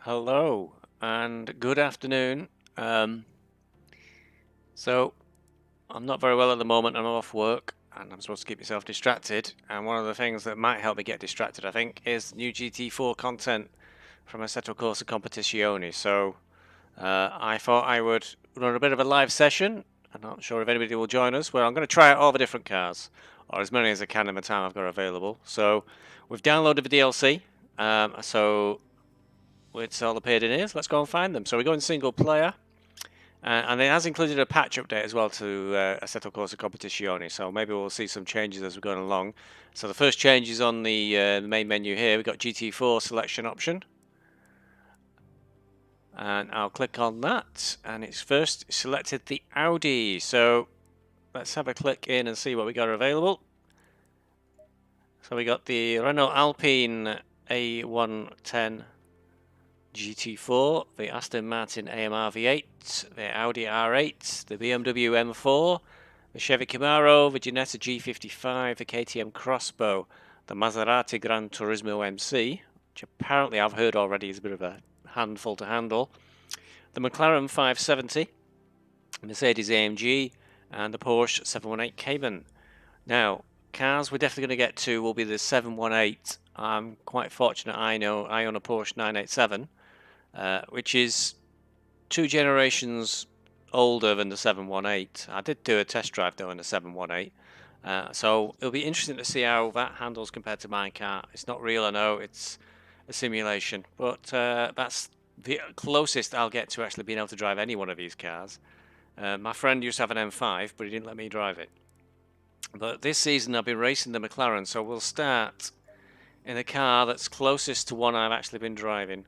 Hello and good afternoon. So I'm not very well at the moment. I'm off work and I'm supposed to keep myself distracted. And one of the things that might help me get distracted, I think, is new GT4 content from Assetto Corsa Competizione. So I thought I would run a bit of a live session. I'm not sure if anybody will join us, where I'm going to try out all the different cars, or as many as I can in the time I've got available. So we've downloaded the DLC. So it's all appeared in here. So let's go and find them. So we go in single player. And it has included a patch update as well to Assetto Corsa Competizione, so maybe we'll see some changes as we're going along. So the first change is on the main menu here. We've got GT4 selection option. And I'll click on that, and it's first selected the Audi. So let's have a click in and see what we got available. So we got the Renault Alpine A110 GT4, the Aston Martin AMR V8, the Audi R8, the BMW M4, the Chevy Camaro, the Ginetta G55, the Ktm Crossbow, the Maserati Gran Turismo MC, which apparently I've heard already is a bit of a handful to handle, the McLaren 570, Mercedes AMG, and the Porsche 718 Cayman. Now, cars we're definitely going to get to will be the 718. I'm quite fortunate I own a Porsche 987. Which is 2 generations older than the 718. I did do a test drive though in the 718. So it'll be interesting to see how that handles compared to my car. It's not real, I know, it's a simulation, but that's the closest I'll get to actually being able to drive any one of these cars. My friend used to have an M5, but he didn't let me drive it. But this season I've been racing the McLaren, so we'll start in a car that's closest to one I've actually been driving.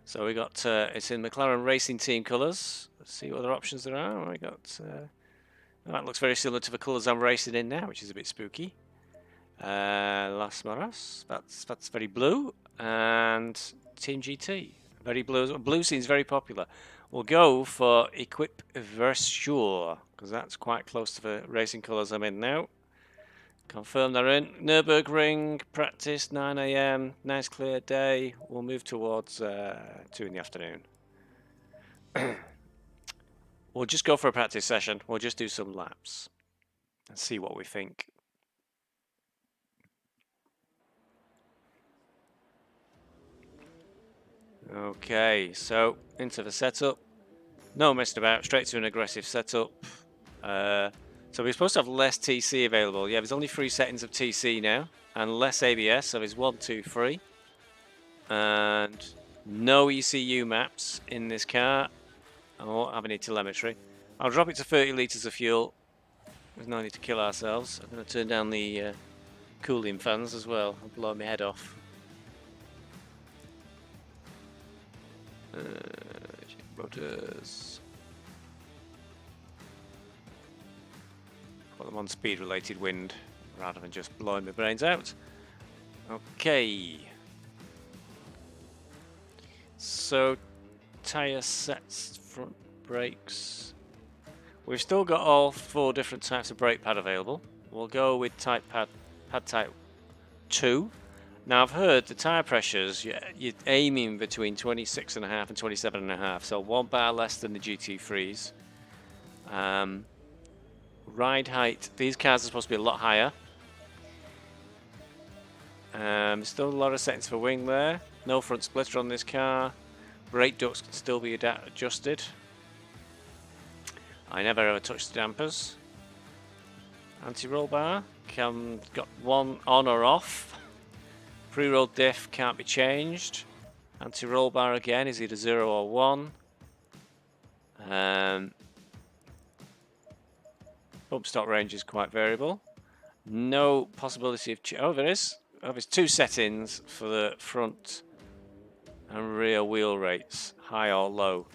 So we got it's in McLaren Racing Team colours. Let's see what other options there are. We got that looks very similar to the colours I'm racing in now, which is a bit spooky. Las Maras, that's very blue, and Team GT, very blue. Blue seems very popular. We'll go for Equip Versure because that's quite close to the racing colours I'm in now. Confirm they're in. Nürburgring, practice, 9 AM, nice clear day. We'll move towards 2 in the afternoon. We'll just go for a practice session. We'll just do some laps and see what we think. Okay, so into the setup. No messing about, straight to an aggressive setup. So we're supposed to have less TC available. Yeah, there's only 3 settings of TC now, and less ABS, so there's 1, 2, 3. And no ECU maps in this car. I won't have any telemetry. I'll drop it to 30 litres of fuel. There's no need to kill ourselves. I'm going to turn down the cooling fans as well. I'll blow my head off. Rotors. Put them on speed-related wind rather than just blowing my brains out. Okay. So, tyre sets, front brakes. We've still got all 4 different types of brake pad available. We'll go with pad type 2. Now I've heard the tyre pressures, you're aiming between 26.5 and 27.5, so 1 bar less than the GT3s. Ride height, these cars are supposed to be a lot higher. Still a lot of settings for wing there. No front splitter on this car. Brake ducts can still be adjusted. I never ever touch the dampers. Anti-roll bar, got 1 on or off. Pre-roll diff can't be changed. Anti-roll bar again is either 0 or 1. Bump stop range is quite variable. No possibility of oh, there is. Oh, there's 2 settings for the front and rear wheel rates, high or low.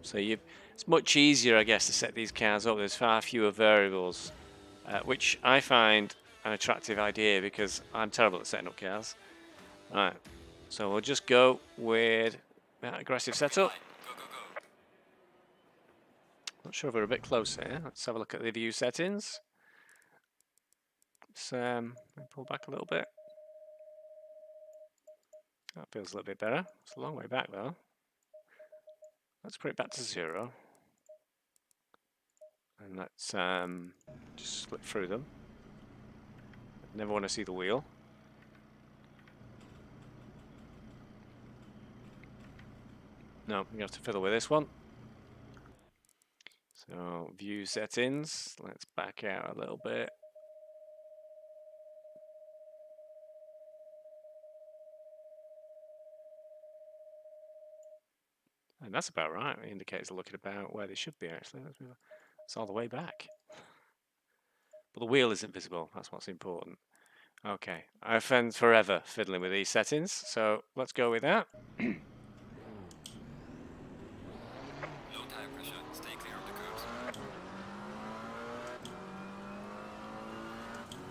So it's much easier, I guess, to set these cars up. There's far fewer variables, which I find an attractive idea because I'm terrible at setting up cars. Right, so we'll just go with that aggressive setup. Not sure if we're a bit close here. Let's have a look at the view settings. Let's pull back a little bit. That feels a little bit better. It's a long way back though. Let's put it back to 0. And let's just slip through them. Never want to see the wheel. No, you have to fiddle with this one. So, view settings. Let's back out a little bit. And that's about right. The indicators are looking about where they should be, actually. It's all the way back. But the wheel isn't visible. That's what's important. Okay. I spend forever fiddling with these settings, so let's go with that. Low tire pressure. Stay clear of the curbs.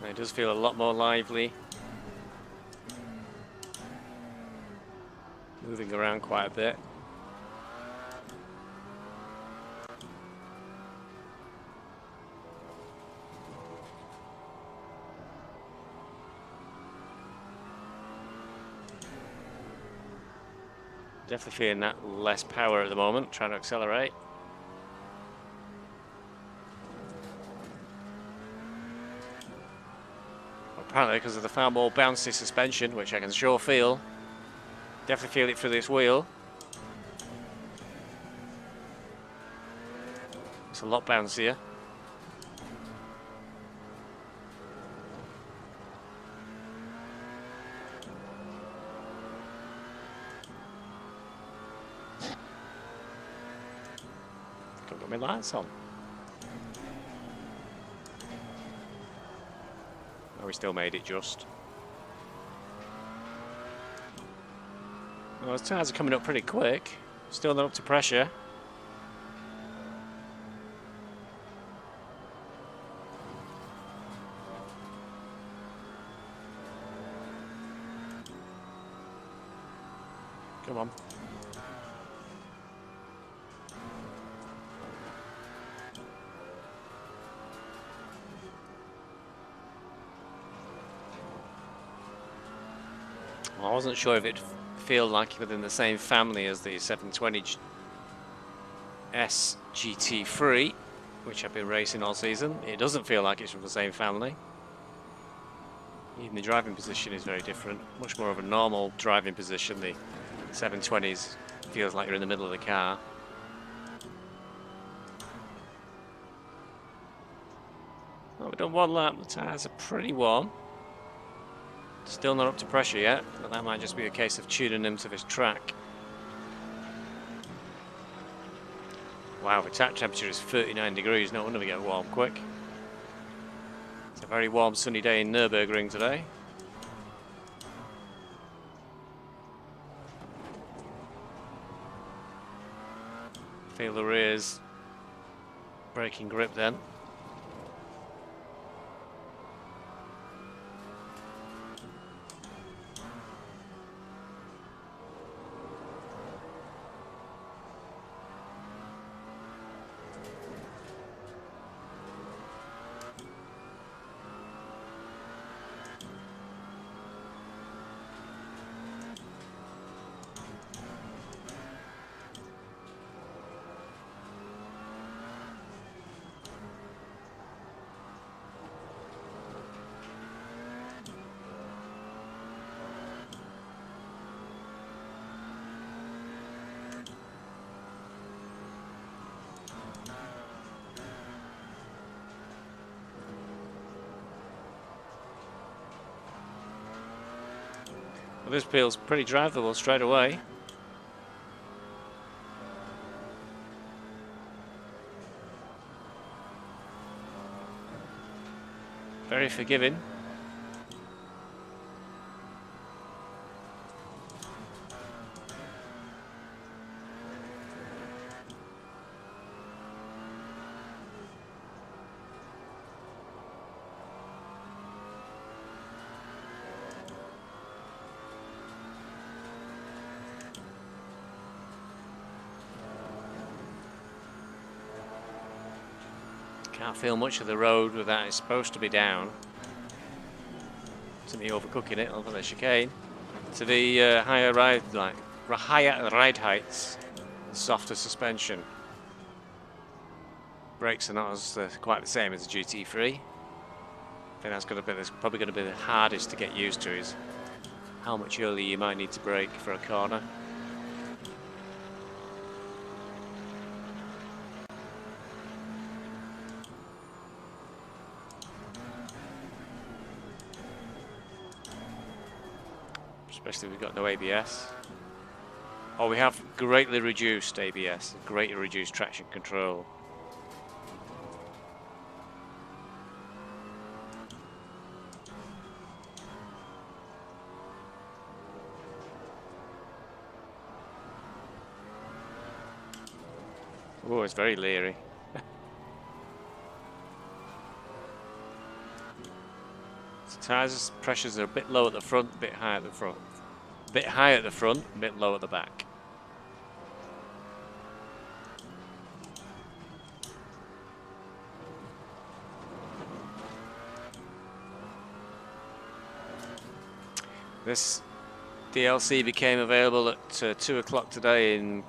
It does feel a lot more lively. Moving around quite a bit. Definitely feeling that less power at the moment, trying to accelerate. Apparently because of the far more bouncy suspension, which I can sure feel. Definitely feel it through this wheel. It's a lot bouncier. Got my lights on. Oh, we still made it just. Well, those tyres are coming up pretty quick. Still not up to pressure. Come on. Well, I wasn't sure if it'd feel like within the same family as the 720S GT3, which I've been racing all season. It doesn't feel like it's from the same family. Even the driving position is very different. Much more of a normal driving position. The 720s feels like you're in the middle of the car. Well, we've done one lap. The tyres are pretty warm. Still not up to pressure yet, but that might just be a case of tuning them to this track. Wow, the tap temperature is 39 degrees. No wonder we get warm quick. It's a very warm sunny day in Nürburgring today. Feel the rears breaking grip then. Well, this feels pretty drivable straight away. Very forgiving. Can't feel much of the road with that. It's supposed to be down. To me overcooking it over the chicane. To the higher ride heights. softer suspension. Brakes are not as quite the same as the GT3. I think that's probably going to be the hardest to get used to, is how much earlier you might need to brake for a corner. Especially if we've got no ABS. Oh, we have greatly reduced ABS, greatly reduced traction control. Oh, it's very leery. So tyres pressures are a bit low at the front, a bit high at the front. A bit high at the front, a bit low at the back. This DLC became available at 2 o'clock today in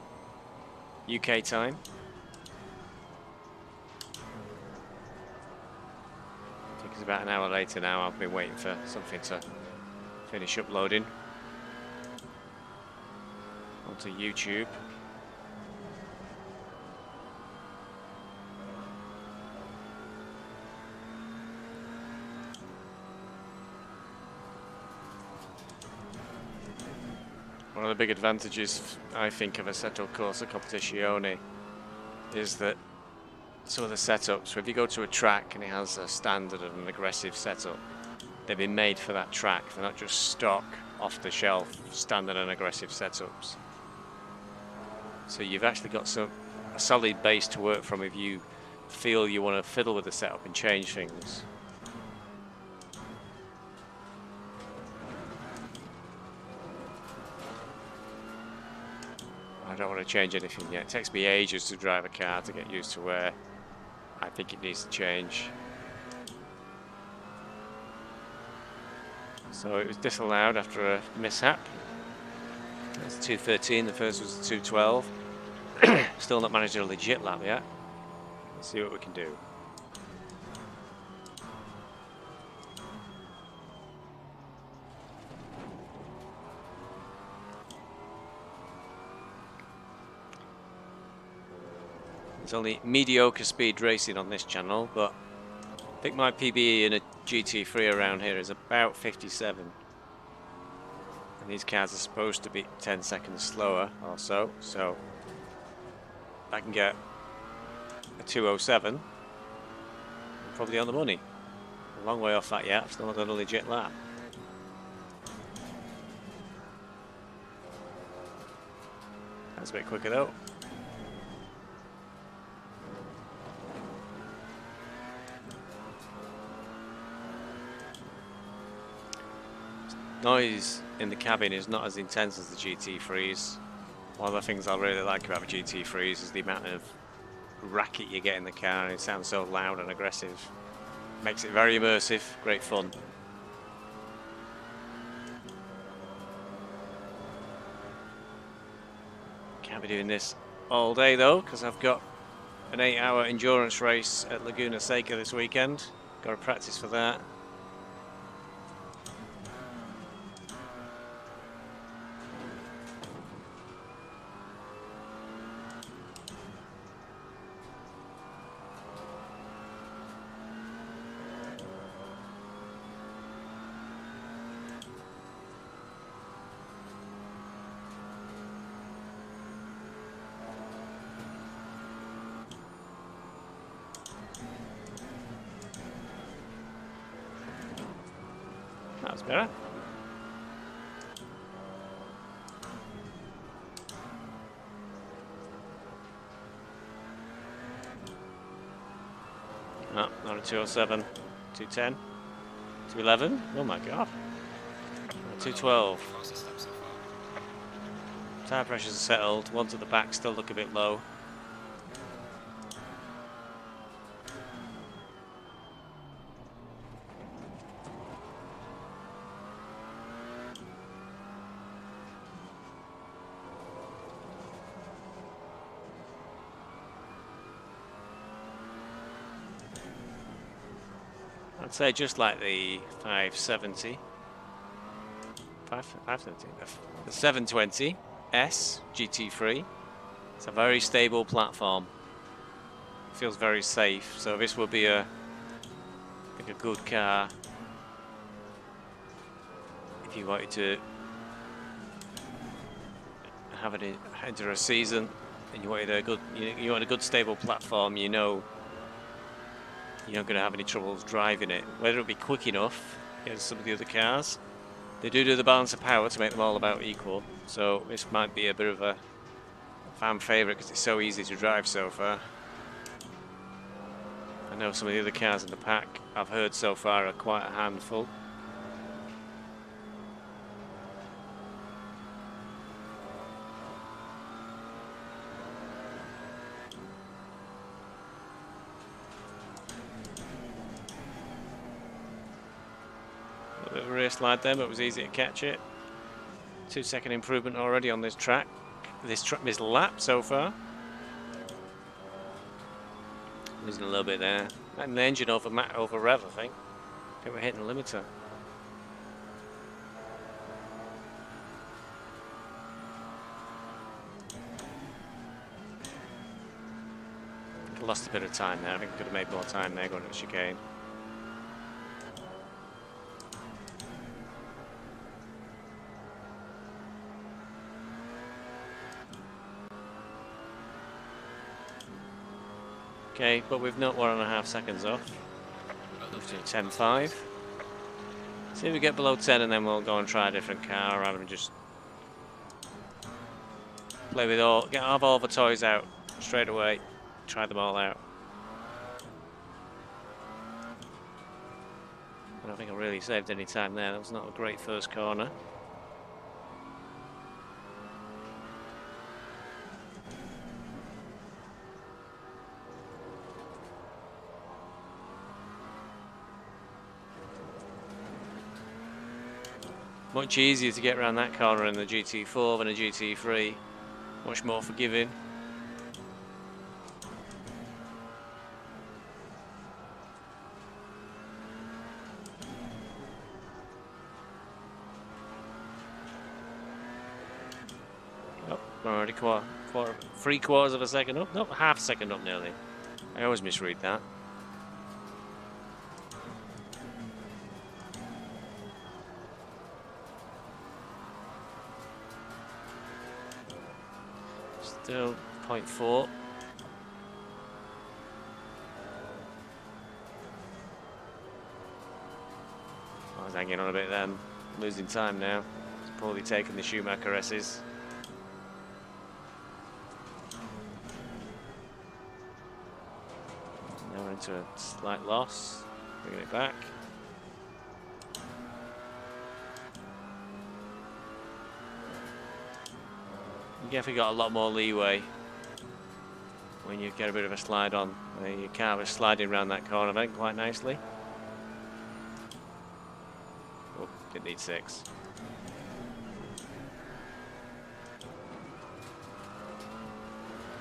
UK time. I think it's about an hour later now. I've been waiting for something to finish uploading onto YouTube. One of the big advantages, I think, of Assetto Corsa Competizione is that some of the setups, so if you go to a track and it has a standard and an aggressive setup, they've been made for that track. They're not just stock, off-the-shelf, standard and aggressive setups. So you've actually got a solid base to work from if you feel you want to fiddle with the setup and change things. I don't want to change anything yet. It takes me ages to drive a car to get used to where I think it needs to change. So it was disallowed after a mishap. That's 2:13, the first was 2:12. Still not managed a legit lap yet. Let's see what we can do. There's only mediocre speed racing on this channel, but I think my PBE in a GT3 around here is about 57. And these cars are supposed to be 10 seconds slower or so, so if I can get a 2:07, I'm probably on the money. A long way off that yet, I've still not done a legit lap. That's a bit quicker though. Noise in the cabin is not as intense as the GT3s. One of the things I really like about the GT3s is the amount of racket you get in the car, and it sounds so loud and aggressive. Makes it very immersive, great fun. Can't be doing this all day though, because I've got an 8-hour endurance race at Laguna Seca this weekend. Got to practice for that. That's better. No, not a 2:07, 2:10, 2:11. Oh my god. 2:12. Fastest lap so far. Tire pressures are settled. Ones at the back still look a bit low. I'd say just like the 570. 570? The 720S GT3. It's a very stable platform. It feels very safe, so this will be I think a good car if you wanted to have it enter a season and you wanted a good, you want a good stable platform. You know, you're not going to have any troubles driving it. Whether it'll be quick enough as some of the other cars. They do the balance of power to make them all about equal. So this might be a bit of a fan favourite because it's so easy to drive so far. I know some of the other cars in the pack I've heard so far are quite a handful. A bit of a rear slide there, but it was easy to catch it. 2-second improvement already on this track. This lap so far. Losing a little bit there. And the engine over rev, I think. I think we're hitting the limiter. Lost a bit of time there. I think we could have made more time there going to the chicane. Okay, but we've not 1.5 seconds off. Moved to 10.5. See if we get below 10 and then we'll go and try a different car rather than just play with have all the toys out straight away. Try them all out. I don't think I really saved any time there. That was not a great first corner. Much easier to get around that corner in the GT4 than a GT3. Much more forgiving. Oh, already 3/4 of a second up. Nope, half a second up nearly. I always misread that. Still 0.4. I was hanging on a bit then, losing time now. It's poorly taken the Schumacher S's. Now we're into a slight loss, bringing it back. You definitely got a lot more leeway when you get a bit of a slide on. Your car was sliding around that corner then quite nicely. Oh, didn't need 6.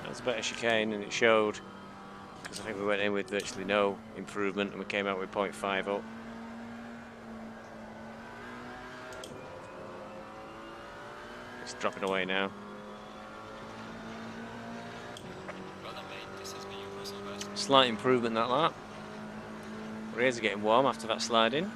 That was a better chicane and it showed, because I think we went in with virtually no improvement and we came out with 0.5 up. It's dropping away now. Slight improvement that lap. Rears are getting warm after that sliding.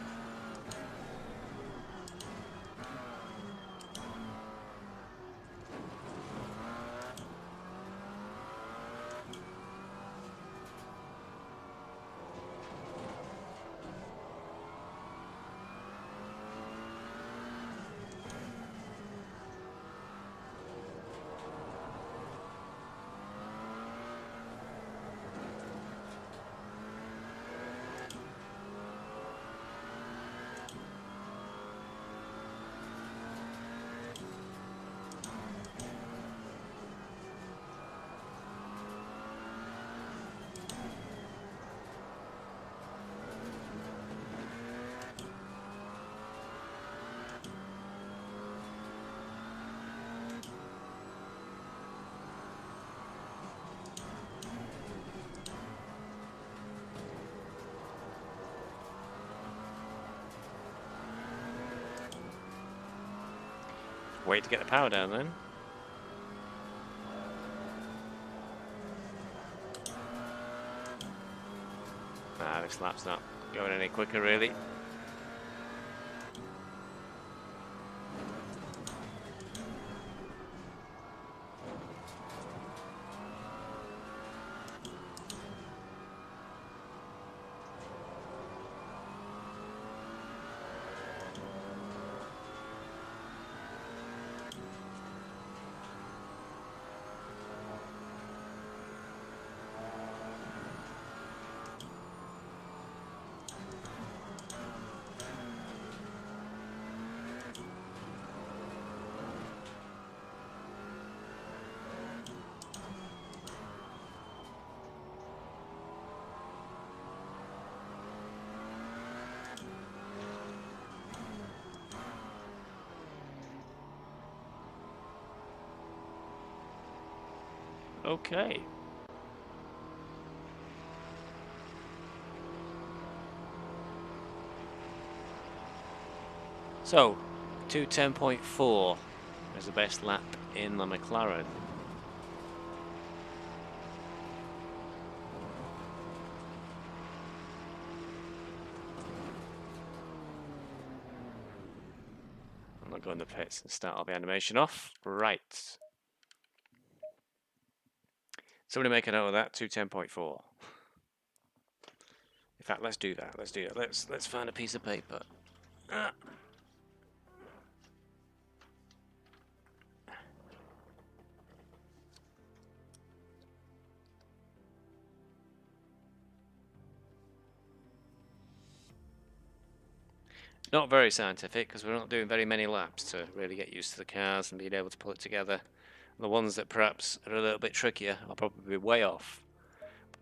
Wait to get the power down then. Ah, this lap's not going any quicker really. Okay. So, 2:10.4 is the best lap in the McLaren. I'm not going to the pits and start all the animation off. Right. Somebody make a note of that, 2:10.4. In fact, let's do that. Let's do it. Let's find a piece of paper. Ah. Not very scientific because we're not doing very many laps to really get used to the cars and being able to pull it together. The ones that perhaps are a little bit trickier I'll probably be way off.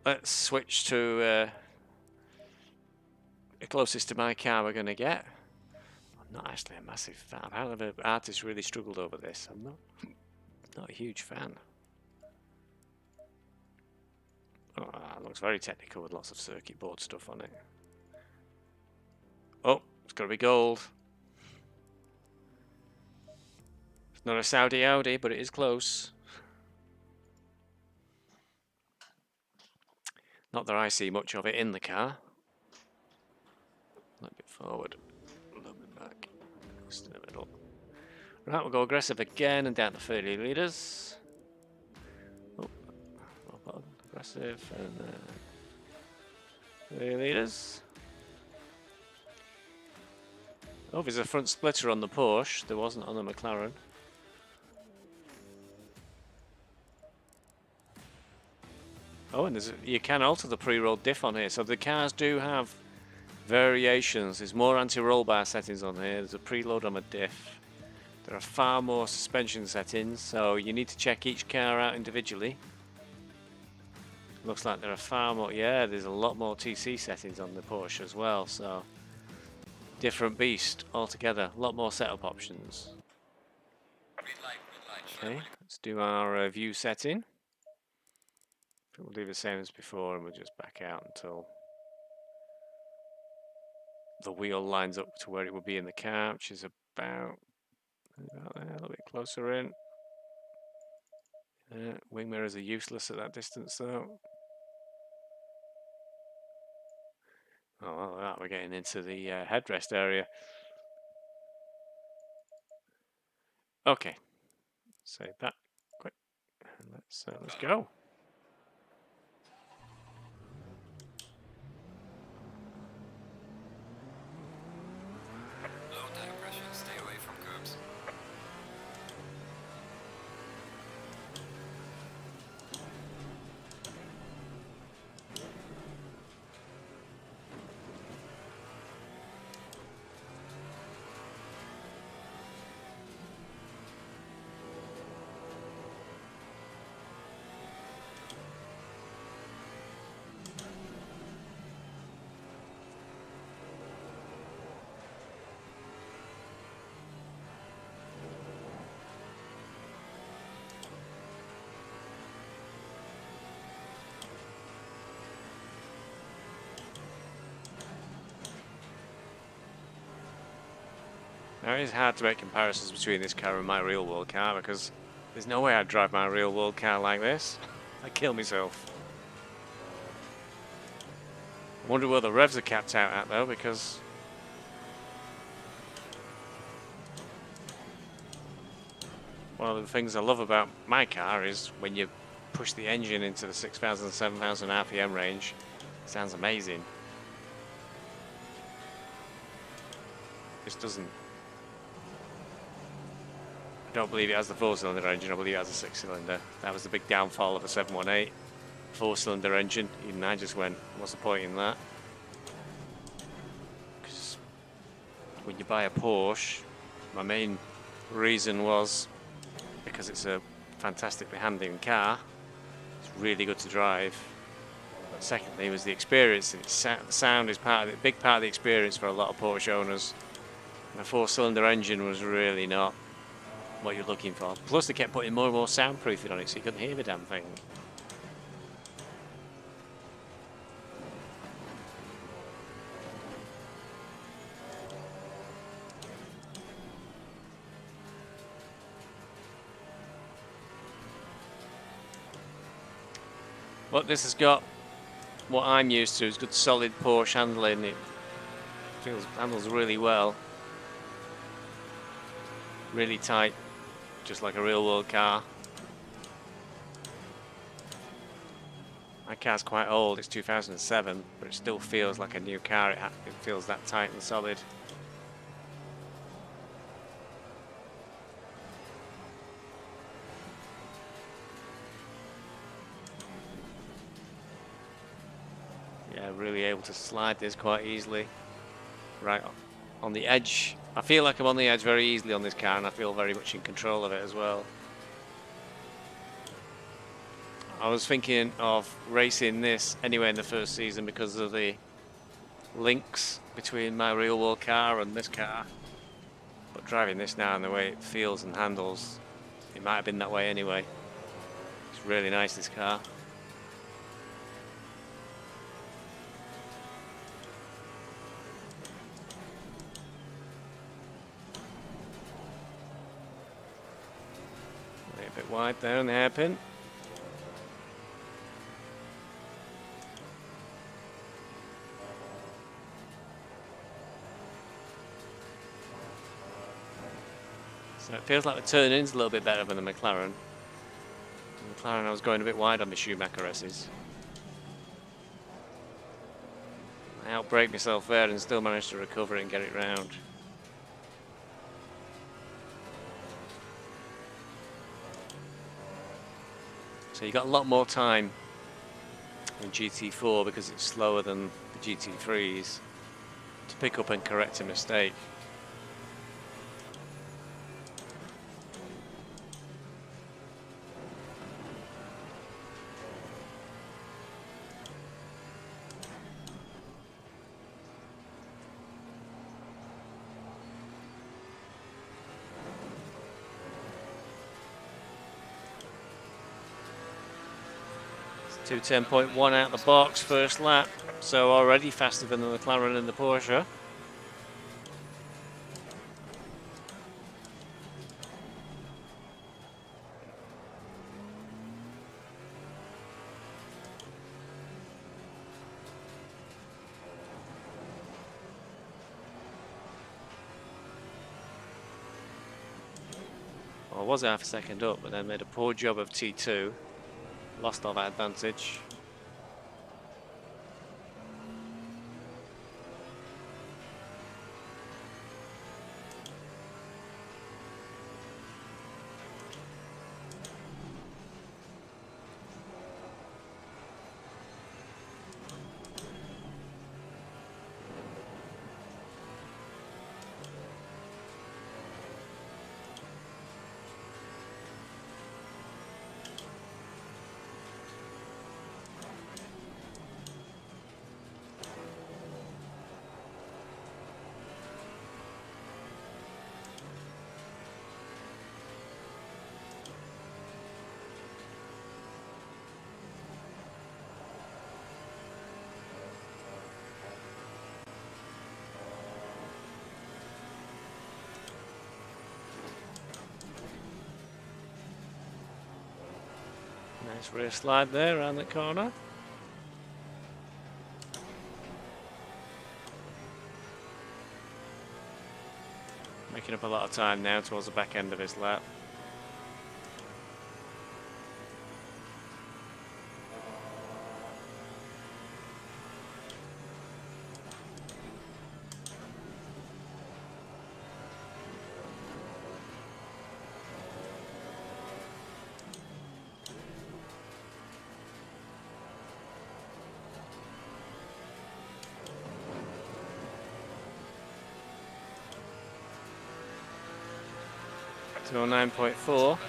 Let's switch to the closest to my car we're going to get. I'm not actually a massive fan. How have the artists really struggled over this? I'm not a huge fan. Oh, it looks very technical with lots of circuit board stuff on it. Oh, it's got to be gold. It's not a Saudi Audi, but it is close. Not that I see much of it in the car. A little bit forward, a little bit back, just in the middle. Right, we'll go aggressive again and down to 30 litres. Oh, aggressive and 30 litres. Oh, there's a front splitter on the Porsche. There wasn't on the McLaren. Oh, and you can alter the pre-roll diff on here. So the cars do have variations. There's more anti-roll bar settings on here. There's a preload on a diff. There are far more suspension settings, so you need to check each car out individually. Looks like there are far more. Yeah, there's a lot more TC settings on the Porsche as well. So different beast altogether. A lot more setup options. Okay, let's do our view setting. We'll do the same as before, and we'll just back out until the wheel lines up to where it will be in the car, which is about there, a little bit closer in. Wing mirrors are useless at that distance, though. Oh, well, that we're getting into the headrest area. Okay, save that quick, and let's go. Low tire pressure, stay away from curbs. Now, it is hard to make comparisons between this car and my real world car because there's no way I'd drive my real world car like this. I'd kill myself. I wonder where the revs are capped out at though, because one of the things I love about my car is when you push the engine into the 6,000, 7,000 RPM range, it sounds amazing. This doesn't. I don't believe it has the 4-cylinder engine, I believe it has a 6-cylinder. That was the big downfall of a 718. 4-cylinder engine. Even I just went, what's the point in that? Because when you buy a Porsche, my main reason was because it's a fantastically handling car. It's really good to drive. But secondly was the experience. And the sound is a big part of the experience for a lot of Porsche owners. And a 4-cylinder engine was really not what you're looking for. Plus they kept putting more and more soundproofing on it so you couldn't hear the damn thing. But this has got what I'm used to, is good solid Porsche handling. It handles really well. Really tight, just like a real world car. My car's quite old, it's 2007, but it still feels like a new car. It feels that tight and solid. Yeah, really able to slide this quite easily. Right on the edge. I feel like I'm on the edge very easily on this car, and I feel very much in control of it as well. I was thinking of racing this anyway in the first season because of the links between my real world car and this car. But driving this now and the way it feels and handles, it might have been that way anyway. It's really nice, this car. A bit wide there on the hairpin. So it feels like the turn-in's a little bit better than the McLaren. The McLaren, I was going a bit wide on the Schumacher S's. I outbraked myself there and still managed to recover it and get it round. So you got a lot more time in GT4 because it's slower than the GT3s to pick up and correct a mistake. It's 2:10.1 out the box, first lap, so already faster than the McLaren and the Porsche. Well, I was half a second up, but then made a poor job of T2. Lost all that advantage. Nice rear slide there around the corner. Making up a lot of time now towards the back end of his lap. So 9.4.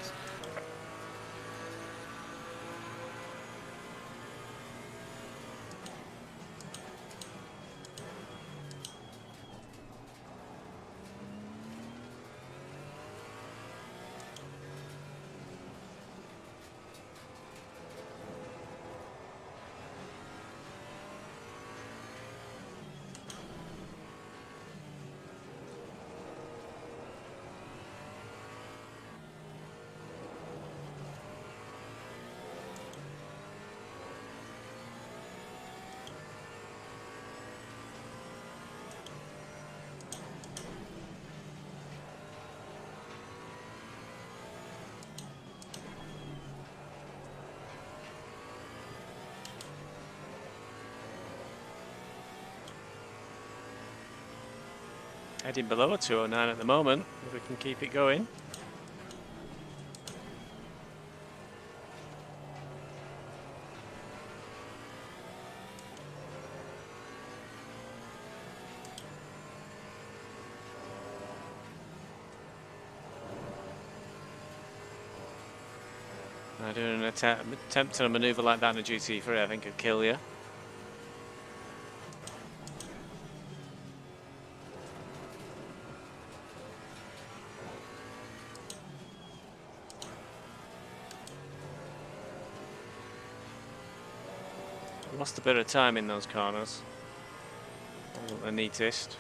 Heading below a 209 at the moment, if we can keep it going. Doing an attempt on a manoeuvre like that in a GT3, I think, could kill you. Lost a bit of time in those corners. Wasn't the neatest.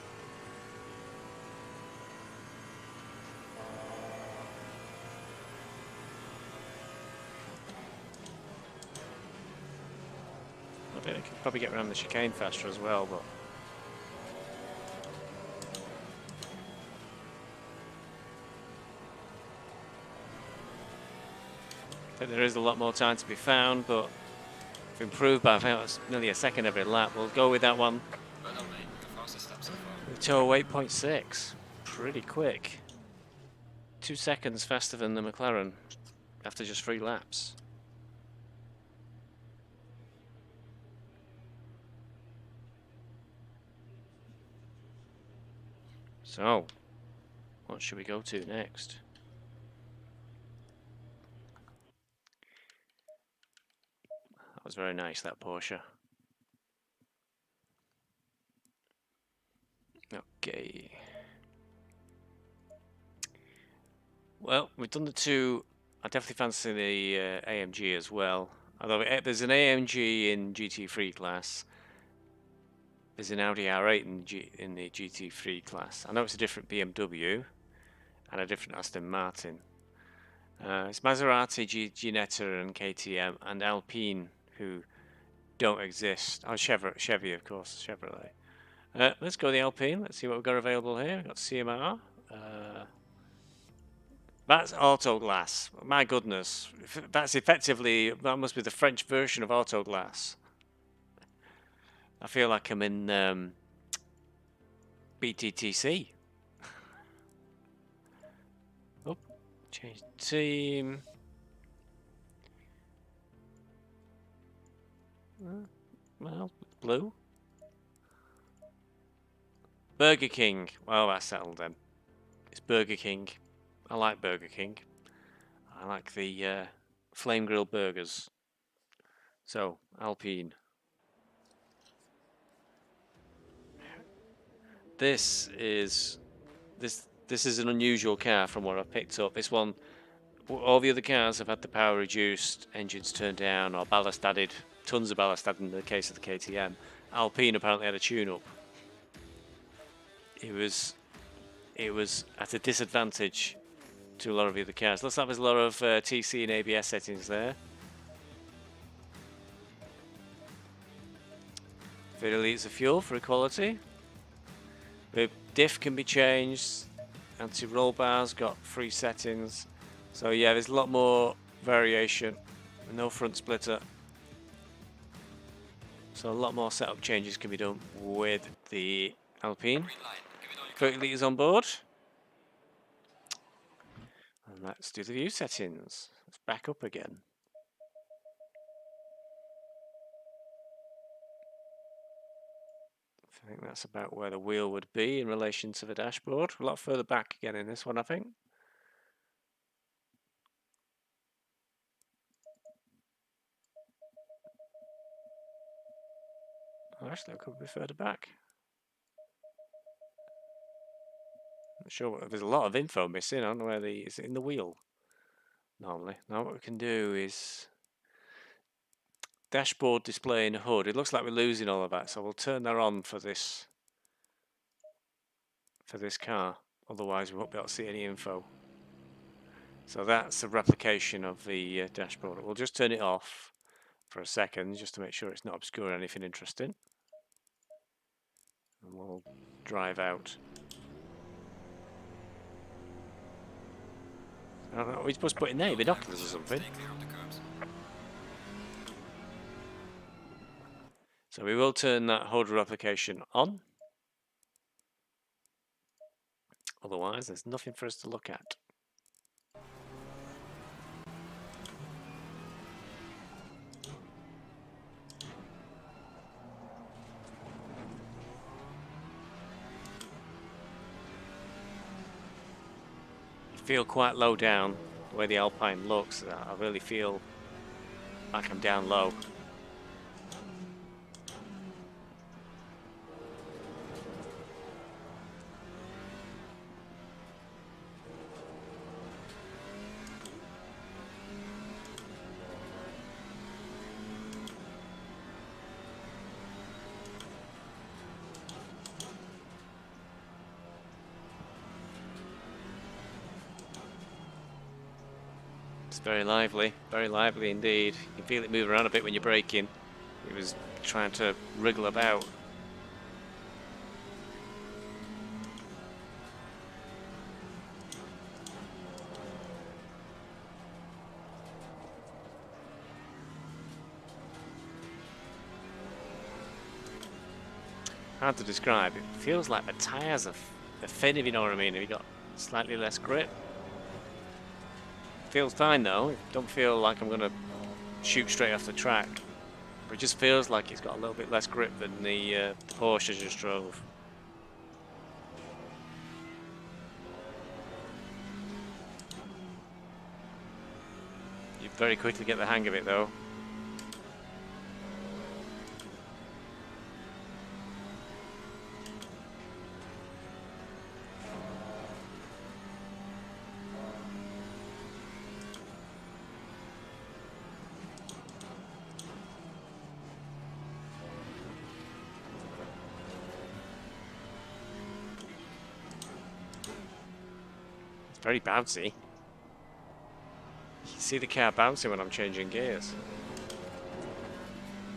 I think I could probably get around the chicane faster as well, but I think there is a lot more time to be found, but if improved by about nearly a second every lap, we'll go with that one. Well done, mate. The fastest lap so far. The 208.6, pretty quick. 2 seconds faster than the McLaren after just 3 laps. So, what should we go to next? That was very nice, that Porsche. Okay. Well, we've done the two. I definitely fancy the AMG as well. Although there's an AMG in GT3 class. There's an Audi R8 in the GT3 class. I know it's a different BMW and a different Aston Martin. It's Maserati, Ginetta and KTM and Alpine who don't exist. Oh, Chevy of course, Chevrolet. Let's go the Alpine. Let's see what we've got available here. We've got CMR. That's auto glass. My goodness, that's effectively, that must be the French version of auto glass. I feel like I'm in BTTC. Oh, change team. Well, blue. Burger King. Well, that's settled then. It's Burger King. I like Burger King. I like the flame grilled burgers. So, Alpine. This is an unusual car from what I've picked up. This one, all the other cars have had the power reduced, engines turned down, or ballast added. Tons of ballast added in the case of the KTM. Alpine apparently had a tune-up. It was at a disadvantage to a lot of the other cars. Looks like there's a lot of TC and ABS settings there. 50 litres of fuel for equality. The diff can be changed. Anti-roll bars got 3 settings. So yeah, there's a lot more variation. No front splitter. So a lot more setup changes can be done with the Alpine. 30 litres on board. And let's do the view settings. Let's back up again. I think that's about where the wheel would be in relation to the dashboard. A lot further back again in this one, I think. Oh, actually, it could be further back. Not sure. There's a lot of info missing. I don't know where is it in the wheel? Normally. Now what we can do is dashboard display in HUD. It looks like we're losing all of that, so we'll turn that on for this car. Otherwise, we won't be able to see any info. So that's a replication of the dashboard. We'll just turn it off for a second, just to make sure it's not obscuring anything interesting. And we'll drive out. I don't know, we're supposed to put in there binoculars or something. So we will turn that HUD replication on. Otherwise, there's nothing for us to look at. Feel quite low down the way the Alpine looks. I really feel like I'm down low. Very lively indeed. You can feel it move around a bit when you're braking. It was trying to wriggle about. Hard to describe. It feels like the tyres are thin, if you know what I mean. Have you got slightly less grip? Feels fine though. Don't feel like I'm going to shoot straight off the track. But it just feels like it's got a little bit less grip than the Porsche just drove. You very quickly get the hang of it though. Very bouncy. You can see the car bouncing when I'm changing gears.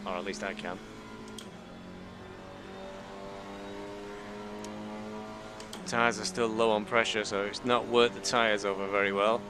Or at least I can. Tyres are still low on pressure, so it's not worked the tyres over very well.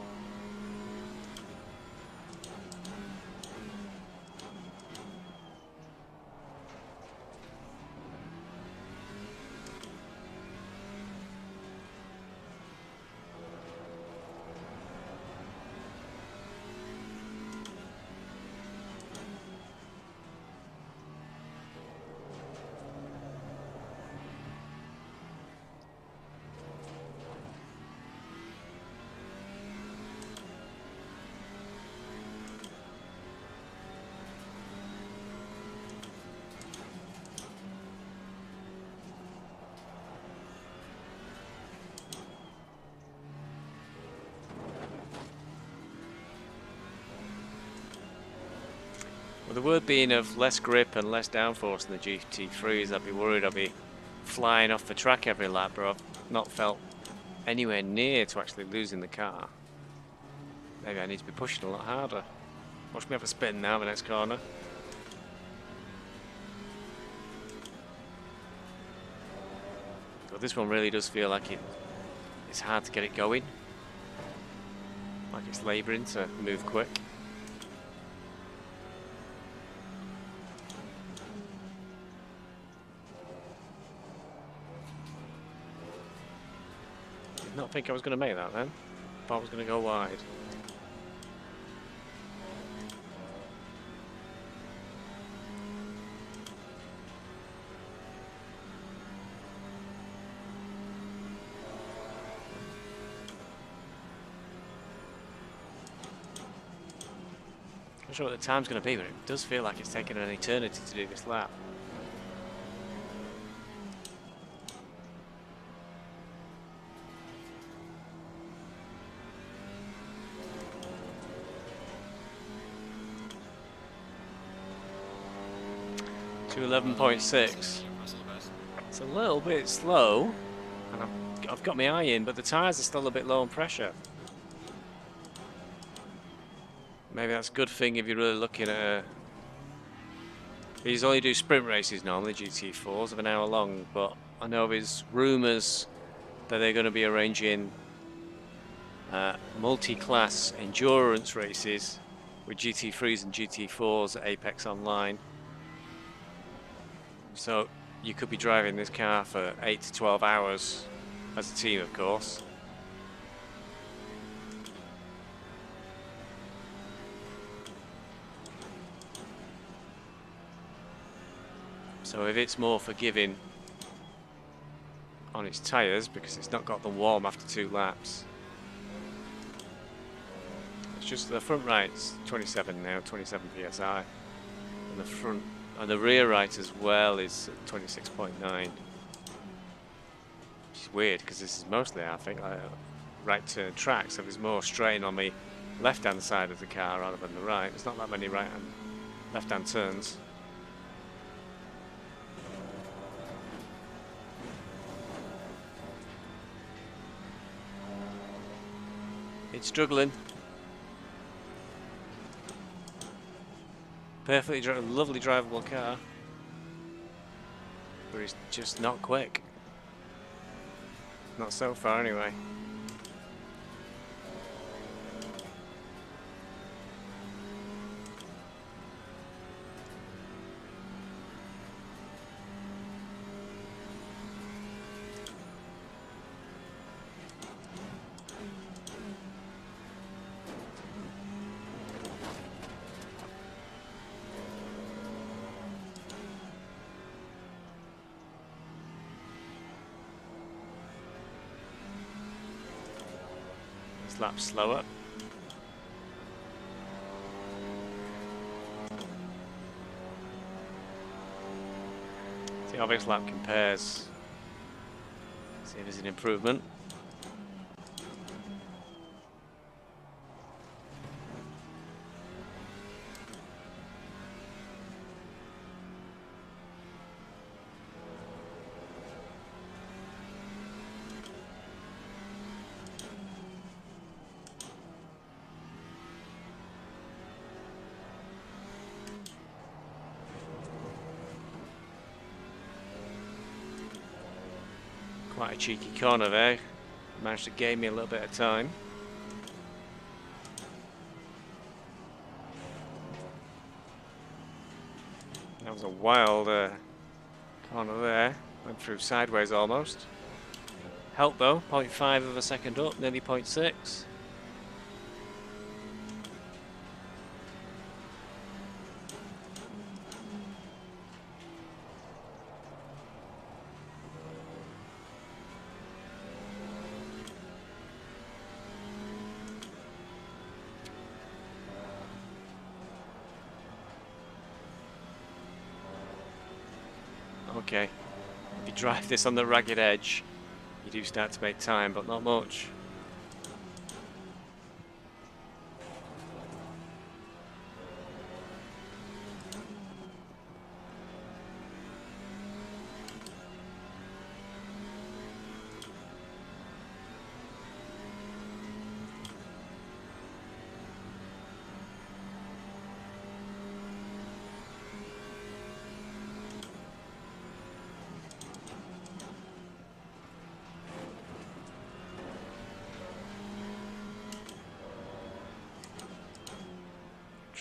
With the word being of less grip and less downforce than the GT3s, I'd be worried I'd be flying off the track every lap, but I've not felt anywhere near to actually losing the car. Maybe I need to be pushing a lot harder. Watch me have a spin now, the next corner. this one really does feel like it's hard to get it going. Like it's labouring to move quick. Did not think I was going to make that then. Thought I was going to go wide. Not sure what the time's going to be, but it does feel like it's taken an eternity to do this lap. To 11.6. It's a little bit slow, and I've got my eye in, but the tyres are still a bit low on pressure. Maybe that's a good thing if you're really looking at these only do sprint races normally, GT4s of an hour long, but I know there's rumours that they're going to be arranging multi-class endurance races with GT3s and GT4s at Apex Online. So you could be driving this car for 8 to 12 hours as a team, of course. So if it's more forgiving on its tyres, because it's not got them warm after 2 laps. It's just the front right's 27 now, 27 psi, and the front and the rear right as well is 26.9. Which is weird because this is mostly, I think, like a right turn track, so there's more strain on the left-hand side of the car rather than the right. There's not that many right and left-hand turns. It's struggling. Perfectly lovely drivable car, but it's just not quick. Not so far anyway. Lap slower. See how this lap compares. See if there's an improvement. Quite a cheeky corner there. Managed to gain me a little bit of time. That was a wild corner there. Went through sideways almost. Helped though, 0.5 of a second up, nearly 0.6. Okay, if you drive this on the ragged edge, you do start to make time, but not much.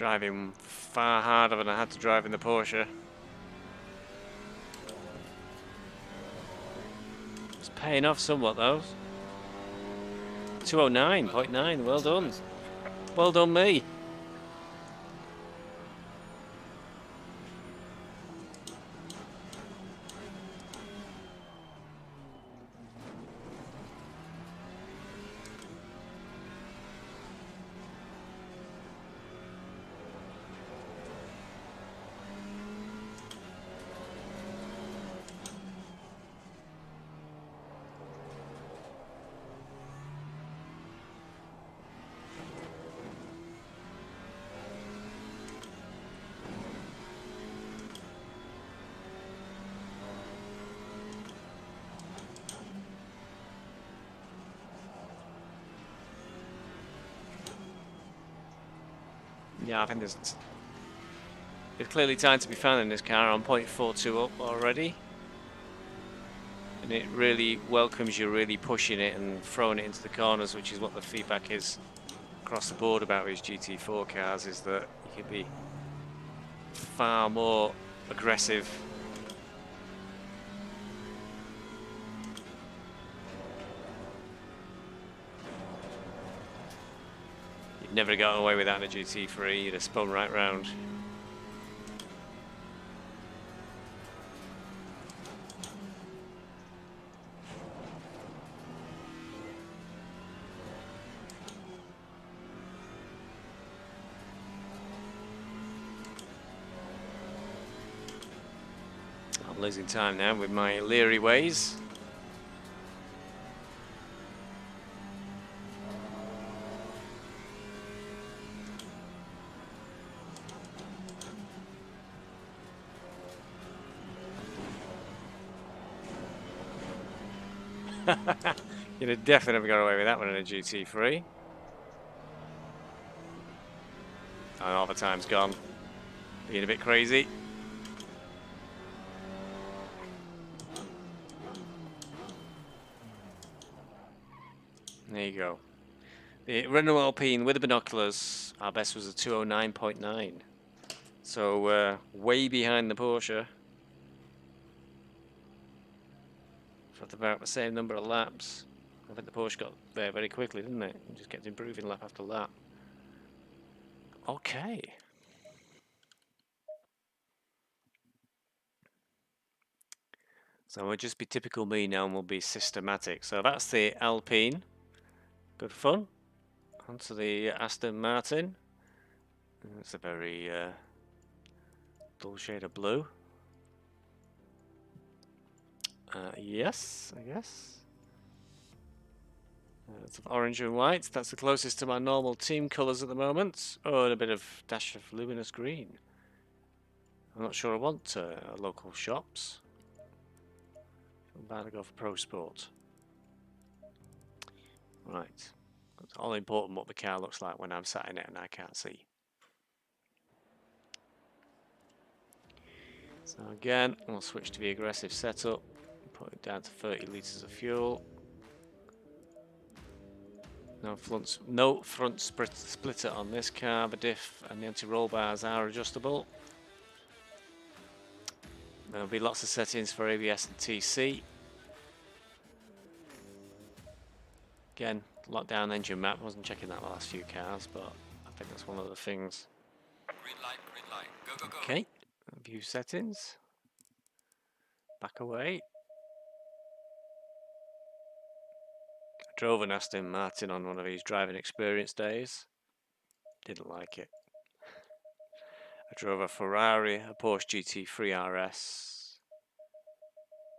driving far harder than I had to drive in the Porsche. It's paying off somewhat though. 209.9, well done. Well done me. Yeah, I think there's clearly time to be found in this car. I'm 0.42 up already. And it really welcomes you really pushing it and throwing it into the corners, which is what the feedback is across the board about these GT4 cars, is that you can be far more aggressive. You'd never gotten away with that in a GT3, you'd have spun right round. I'm losing time now with my leery ways. You'd have definitely never got away with that one in a GT3. And all the time's gone. Being a bit crazy. There you go. The Renault Alpine with the binoculars, our best was a 209.9. So way behind the Porsche. For about the same number of laps. I think the Porsche got there very quickly, didn't it? And just kept improving lap after lap. Okay. So we'll just be typical me now and we'll be systematic. So that's the Alpine. Good fun. Onto the Aston Martin. It's a very dull shade of blue. Yes, I guess. It's orange and white. That's the closest to my normal team colours at the moment. Oh, and a bit of dash of luminous green. I'm not sure I want local shops. I'm about to go for Pro Sport. Right. It's all important what the car looks like when I'm sat in it and I can't see. So again, we'll switch to the aggressive setup. Put it down to 30 litres of fuel. No front splitter on this car. The diff and the anti-roll bars are adjustable. There'll be lots of settings for ABS and TC. Again, lockdown engine map. Wasn't checking that last few cars, but I think that's one of the things. Green light, go, go, go. Okay, view settings. Back away. I drove an Aston Martin on one of these driving experience days. Didn't like it. I drove a Ferrari, a Porsche GT3 RS.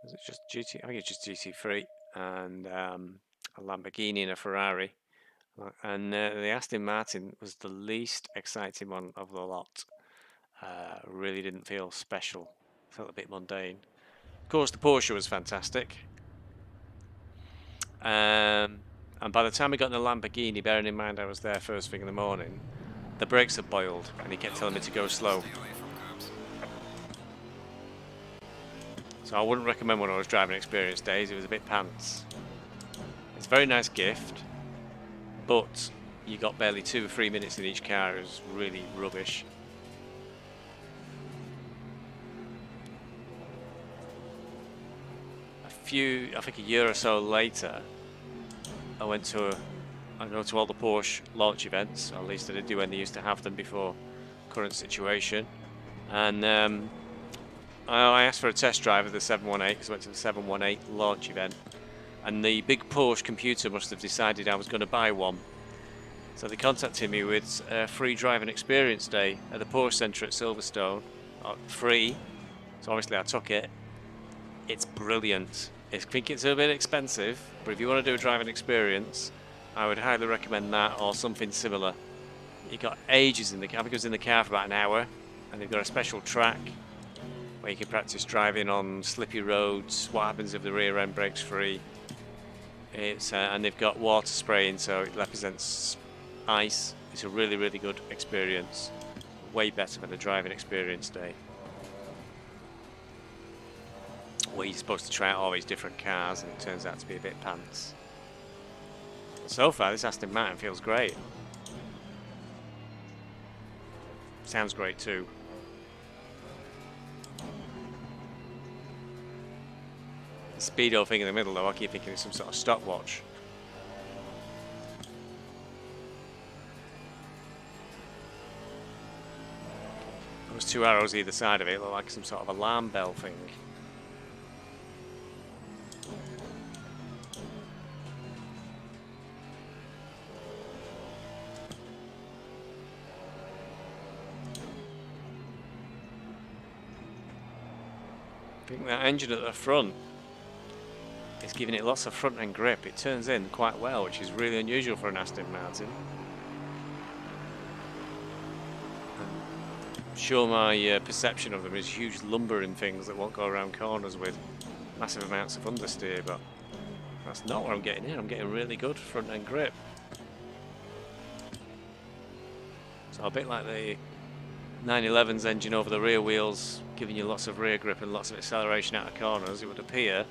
Is it just GT? I think it's just GT3, and a Lamborghini and a Ferrari. And the Aston Martin was the least exciting one of the lot. Really didn't feel special. Felt a bit mundane. Of course, the Porsche was fantastic. And by the time we got in the Lamborghini, bearing in mind I was there first thing in the morning, the brakes had boiled and he kept telling me to go slow. Stay away from curbs. So I wouldn't recommend when I was driving experience days. It was a bit pants. It's a very nice gift, but you got barely 2 or 3 minutes in each car. It was really rubbish. I think a year or so later, I go to all the Porsche launch events, or at least I did do when they used to have them before current situation. And I asked for a test drive of the 718 because I went to the 718 launch event. And the big Porsche computer must have decided I was going to buy one. So they contacted me with a free driving experience day at the Porsche Centre at Silverstone. Free. So obviously I took it. It's brilliant. I think it's a bit expensive, but if you want to do a driving experience, I would highly recommend that or something similar. You got ages in the car. I think I was in the car for about an hour, and they've got a special track where you can practice driving on slippy roads. What happens if the rear end breaks free? It's and they've got water spraying, so it represents ice. It's a really, really good experience. Way better than a driving experience day, where you're supposed to try out all these different cars, and it turns out to be a bit pants. So far, this Aston Martin feels great. Sounds great too. The speedo thing in the middle, though, I keep thinking it's some sort of stopwatch. Those 2 arrows either side of it look like some sort of alarm bell thing. I think that engine at the front is giving it lots of front end grip. It turns in quite well, which is really unusual for an Aston Martin. I'm sure my perception of them is huge lumbering things that won't go around corners with massive amounts of understeer, but that's not what I'm getting here. I'm getting really good front end grip. So a bit like the 911's engine over the rear wheels, giving you lots of rear grip and lots of acceleration out of corners, it would appear.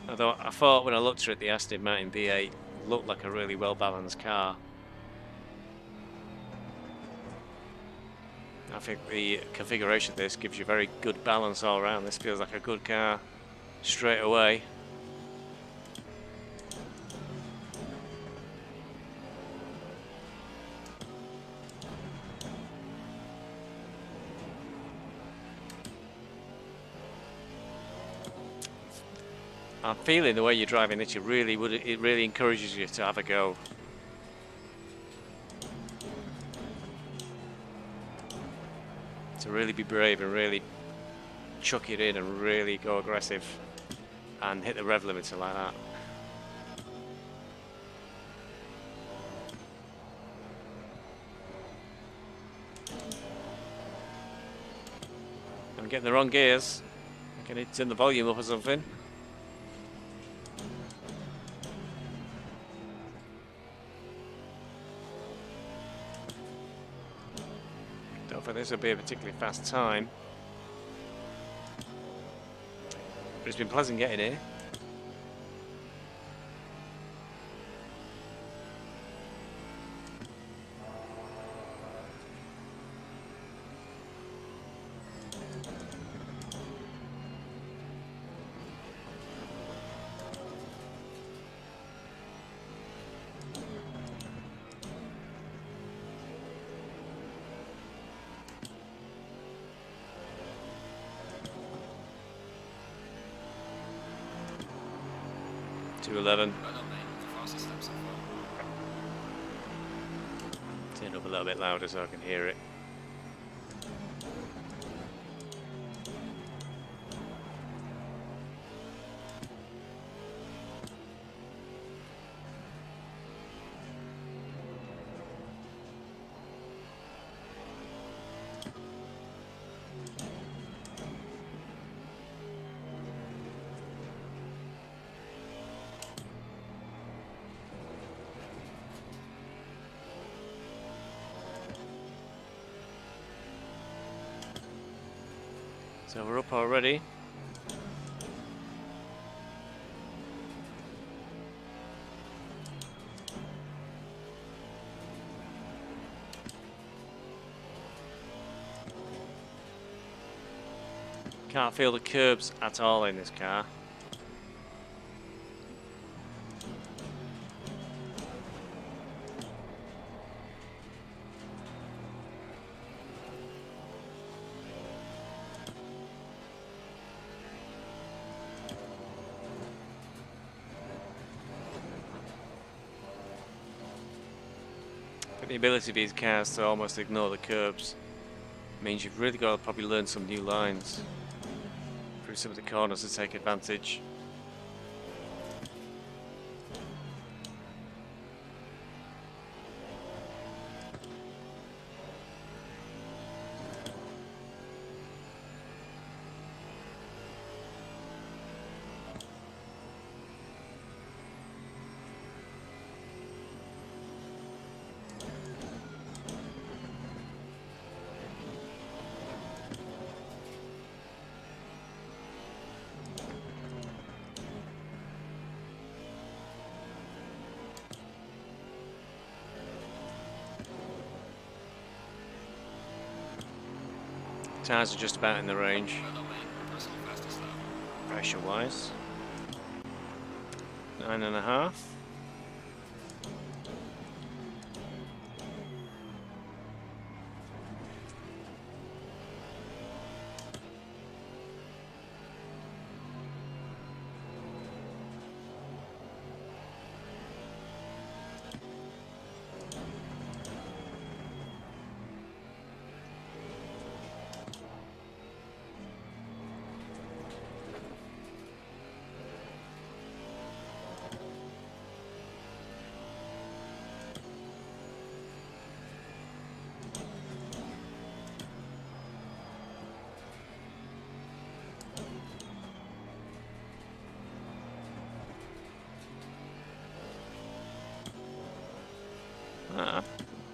Although I thought when I looked at it, the Aston Martin V8 looked like a really well balanced car. I think the configuration of this gives you very good balance all around. This feels like a good car straight away. I'm feeling the way you're driving it, it really encourages you to have a go. To really be brave and really chuck it in and really go aggressive and hit the rev limiter like that. I'm getting the wrong gears. I need to turn the volume up or something. Don't think this will be a particularly fast time. But it's been pleasant getting here. To 11. Well done, mate. The fastest lap so far. Turn up a little bit louder so I can hear it. So we're up already. Can't feel the curbs at all in this car. But the ability of these cars to almost ignore the curbs means you've really got to probably learn some new lines through some of the corners to take advantage. Tyres are just about in the range, pressure wise. 9.5.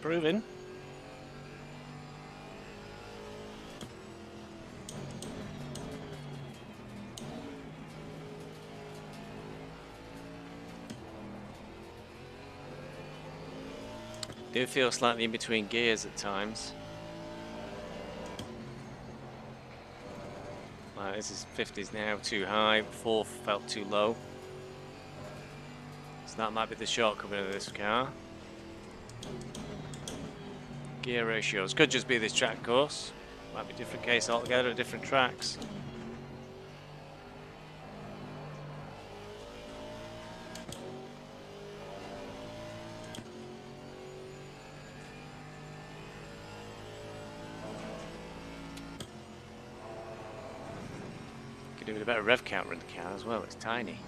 Improving. Do feel slightly in between gears at times. This is 50s now, too high. 4 felt too low. So that might be the shortcoming of this car. Gear ratios could just be this track course. Might be a different case altogether at different tracks. Could do with a better rev counter in the car as well. It's tiny.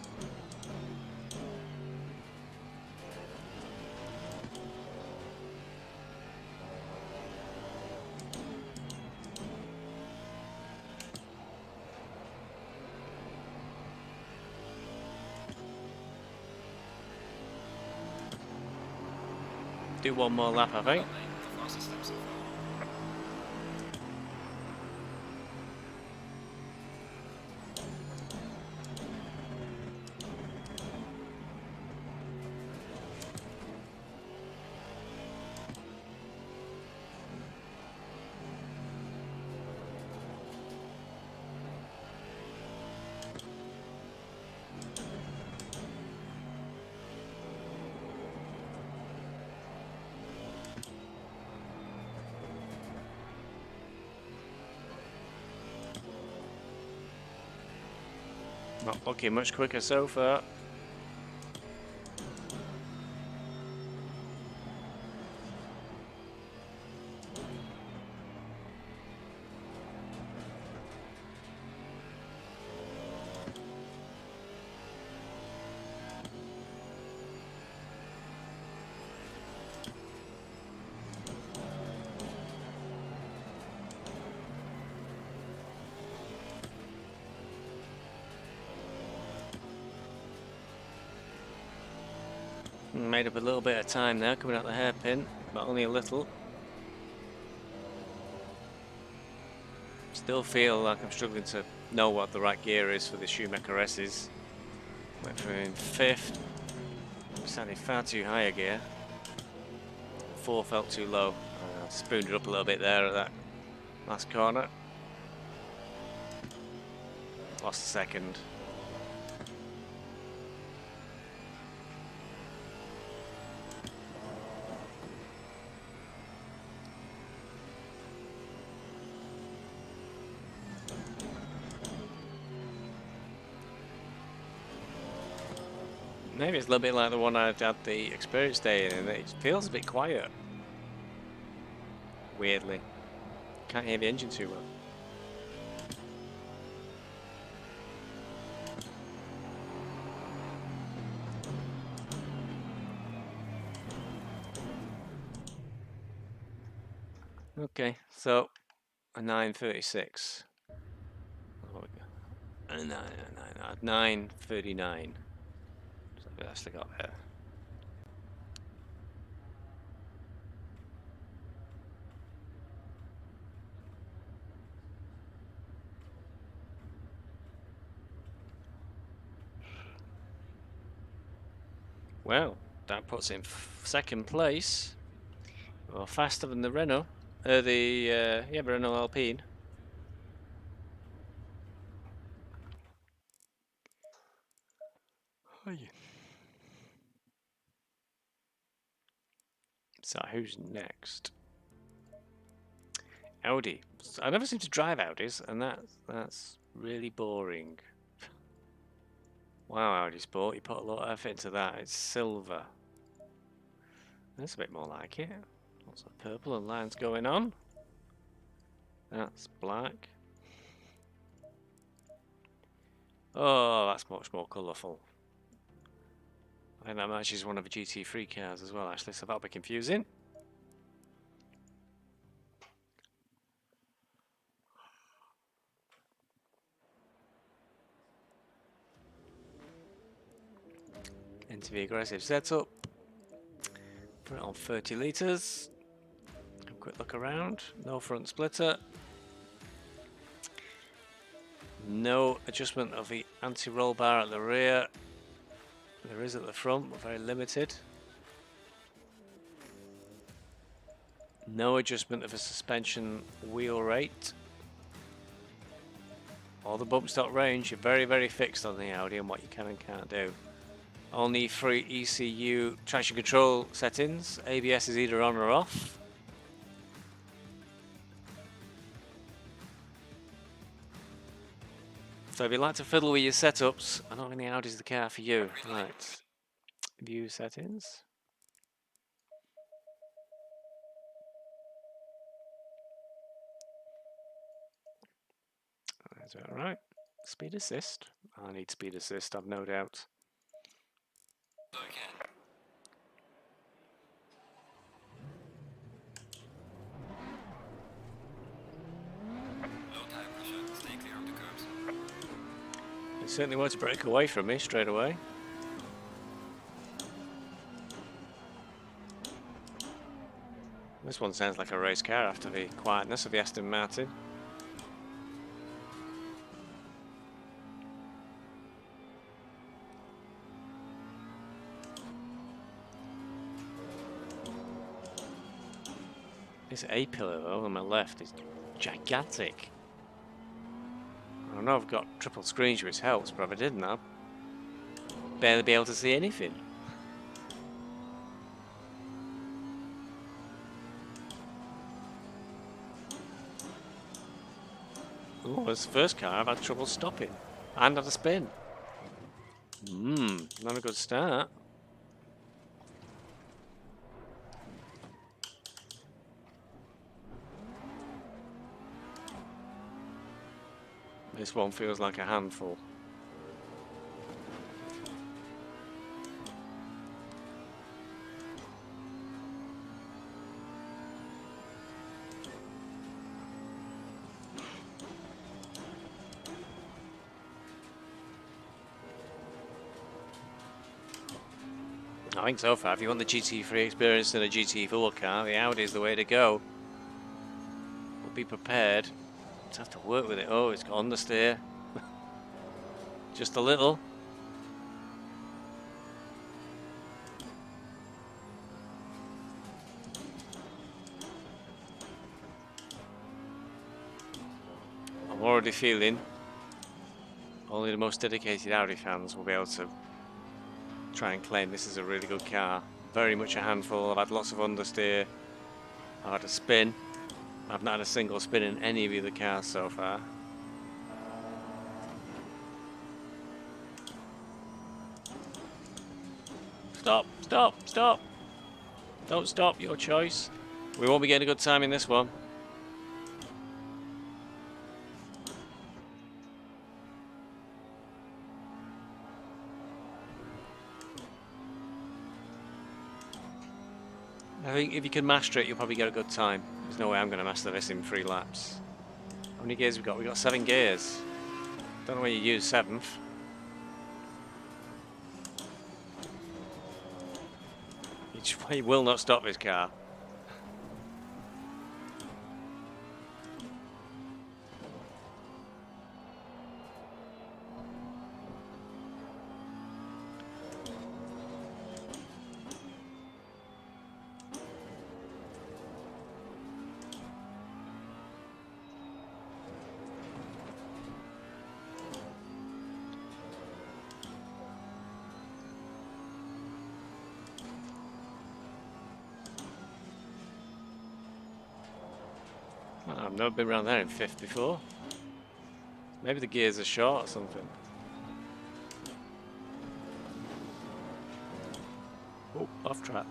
Do one more lap, I think. Not looking much quicker so far. Made up a little bit of time there coming out the hairpin, but only a little. Still feel like I'm struggling to know what the right gear is for the Schumacher S's. Went for in 5th, sounding far too high a gear. 4 felt too low. Spooned it up a little bit there at that last corner. Lost a second. Maybe it's a little bit like the one I had the experience day in, and it feels a bit quiet. Weirdly. Can't hear the engine too well. Okay, so a 9:36. Oh, a 9:39. So we actually got there. Well, that puts it in second place. Well, faster than the Renault. Renault Alpine. So who's next? Audi. I never seem to drive Audis, and that's really boring. Wow, Audi Sport, you put a lot of effort into that. It's silver. That's a bit more like it. Lots of purple and lines going on. That's black. Oh, that's much more colourful. I think that matches one of the GT3 cars as well, actually, so that'll be confusing. Into the aggressive setup. Put it on 30 litres. Have a quick look around. No front splitter. No adjustment of the anti-roll bar at the rear. There is at the front, but very limited. No adjustment of the suspension wheel rate. All the bump stop range, you're very, very fixed on the Audi and what you can and can't do. Only 3 ECU traction control settings. ABS is either on or off. So if you like to fiddle with your setups, I don't think the Audi's the car for you. Right. View settings. Is that right? Speed assist. I need speed assist, I've no doubt. Again. Low tire pressure. Stay clear of the curbs. It certainly wants to break away from me straight away. This one sounds like a race car after the quietness of the Aston Martin. This A-pillar though on my left is gigantic. I know I've got triple screens which helps, but if I didn't, I'd barely be able to see anything. Oh, this first car I've had trouble stopping and had a spin. Not a good start. This one feels like a handful. I think so far, if you want the GT3 experience in a GT4 car, the Audi is the way to go. But be prepared to have to work with it. Oh, it's got understeer. Just a little. I'm already feeling Only the most dedicated Audi fans will be able to try and claim this is a really good car. Very much a handful. I've had lots of understeer. I've had a spin. I've not had a single spin in any of the other cars so far. Stop, stop, stop. Don't stop, your choice. We won't be getting a good time in this one. I think if you can master it, you'll probably get a good time. There's no way I'm going to master this in 3 laps. How many gears have we got? We've got 7 gears. Don't know where you use 7th. He will not stop this car. I've never been around there in 5th before. Maybe the gears are short or something. Oh, off track.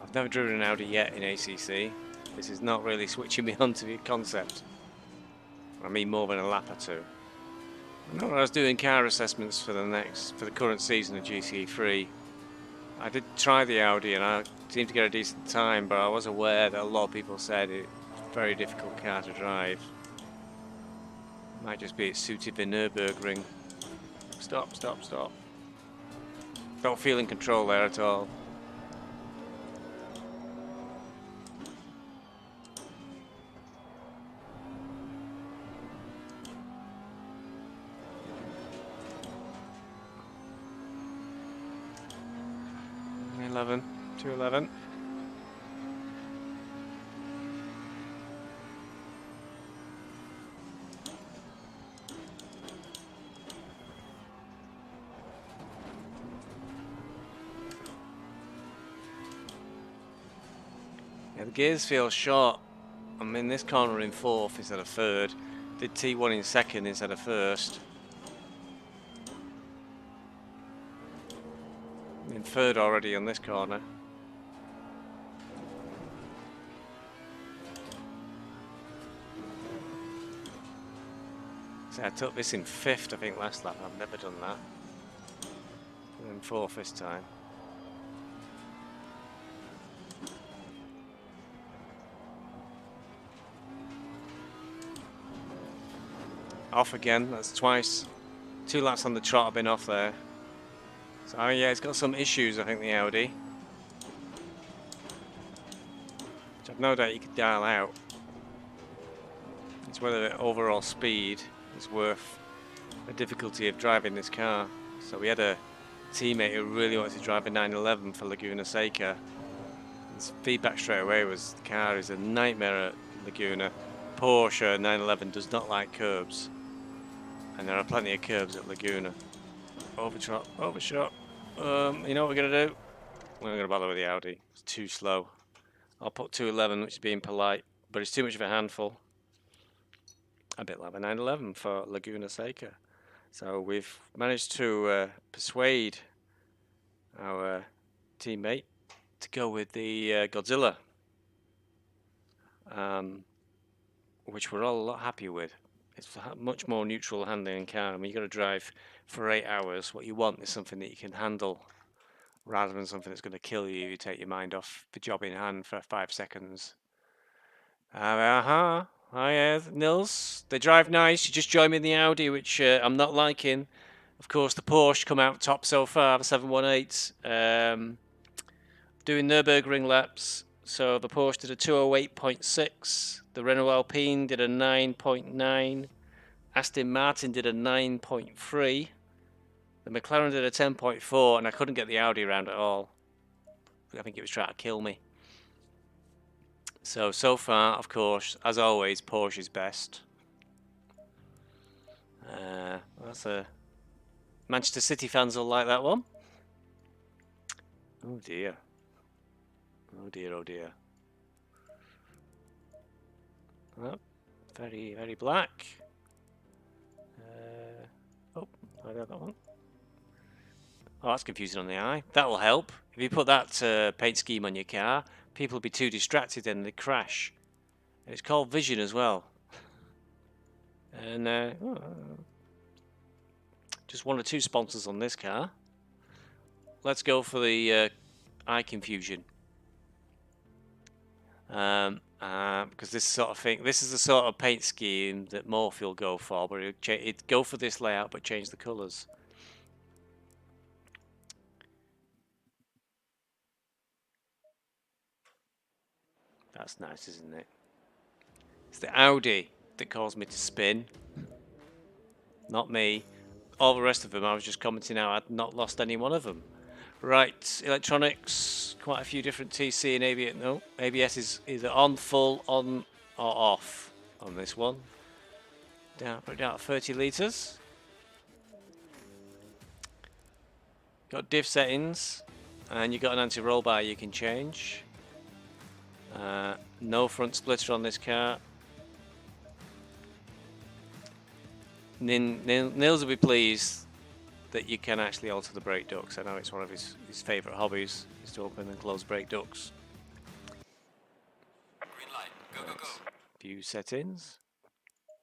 I've never driven an Audi yet in ACC. This is not really switching me on to the concept. I mean more than a lap or 2. I know when I was doing car assessments for the current season of GT3, I did try the Audi and I seemed to get a decent time, but I was aware that a lot of people said it's a very difficult car to drive. Might just be it suited the Nürburgring. Stop, stop, stop. Don't feel in control there at all. .11, 2:11. Yeah, the gears feel short. I'm in this corner in 4th instead of 3rd. Did T1 in 2nd instead of 1st. I'm in 3rd already on this corner. So I took this in 5th, I think, last lap. I've never done that. And then 4th this time. Off again, that's twice. 2 laps on the trot, I've been off there. So yeah, it's got some issues, I think, the Audi. Which I've no doubt you could dial out. It's whether the overall speed is worth the difficulty of driving this car. So we had a teammate who really wanted to drive a 911 for Laguna Seca. His feedback straight away was the car is a nightmare at Laguna. Porsche 911 does not like curbs. And there are plenty of curbs at Laguna. Overshot, overshot. You know what we're going to do? We're not going to bother with the Audi. It's too slow. I'll put 211, which is being polite, but it's too much of a handful. A bit like a 911 for Laguna Seca. So we've managed to persuade our teammate to go with the Godzilla, which we're all a lot happy with. It's a much more neutral handling car. I mean, you've got to drive for 8 hours. What you want is something that you can handle rather than something that's going to kill you. You take your mind off the job in hand for 5 seconds. Hi, Nils. They drive nice. You just joined me in the Audi, which I'm not liking. Of course, the Porsche come out top so far, the 718. Doing Nürburgring laps. So the Porsche did a 208.6. The Renault Alpine did a 9.9. Aston Martin did a 9.3. The McLaren did a 10.4, and I couldn't get the Audi around at all. I think it was trying to kill me. So far, of course, as always, Porsche is best. That's a Manchester City fans will like that one. Oh dear. Oh dear, oh dear. Oh, very, very black. Oh, I got that one. Oh, that's confusing on the eye. That will help. If you put that paint scheme on your car, people will be too distracted and they crash. And it's called vision as well. And just 1 or 2 sponsors on this car. Let's go for the eye confusion. Because this sort of thing, this is the sort of paint scheme that Morphe will go for, but it'd go for this layout but change the colours. That's nice, isn't it? It's the Audi that caused me to spin, not me. All the rest of them, I was just commenting out I'd not lost any one of them. Right, electronics, quite a few different TC and ABS. No, ABS is either on, full, on, or off on this one. Down, put it down to 30 litres. Got diff settings, and you got an anti-roll bar you can change. No front splitter on this car. Nils will be pleased that you can actually alter the brake ducts. I know it's one of his favourite hobbies, is to open and close brake ducts. Green light. Go, go, go. View settings.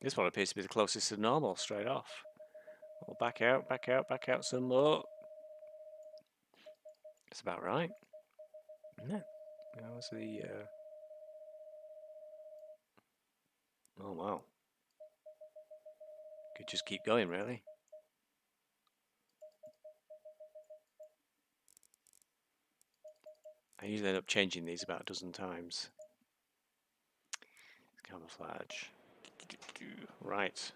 This one appears to be the closest to normal, straight off. We'll back out, back out, back out some more. That's about right. Isn't it? That was the... Oh, wow. Could just keep going, really. I usually end up changing these about a dozen times. Camouflage. Right.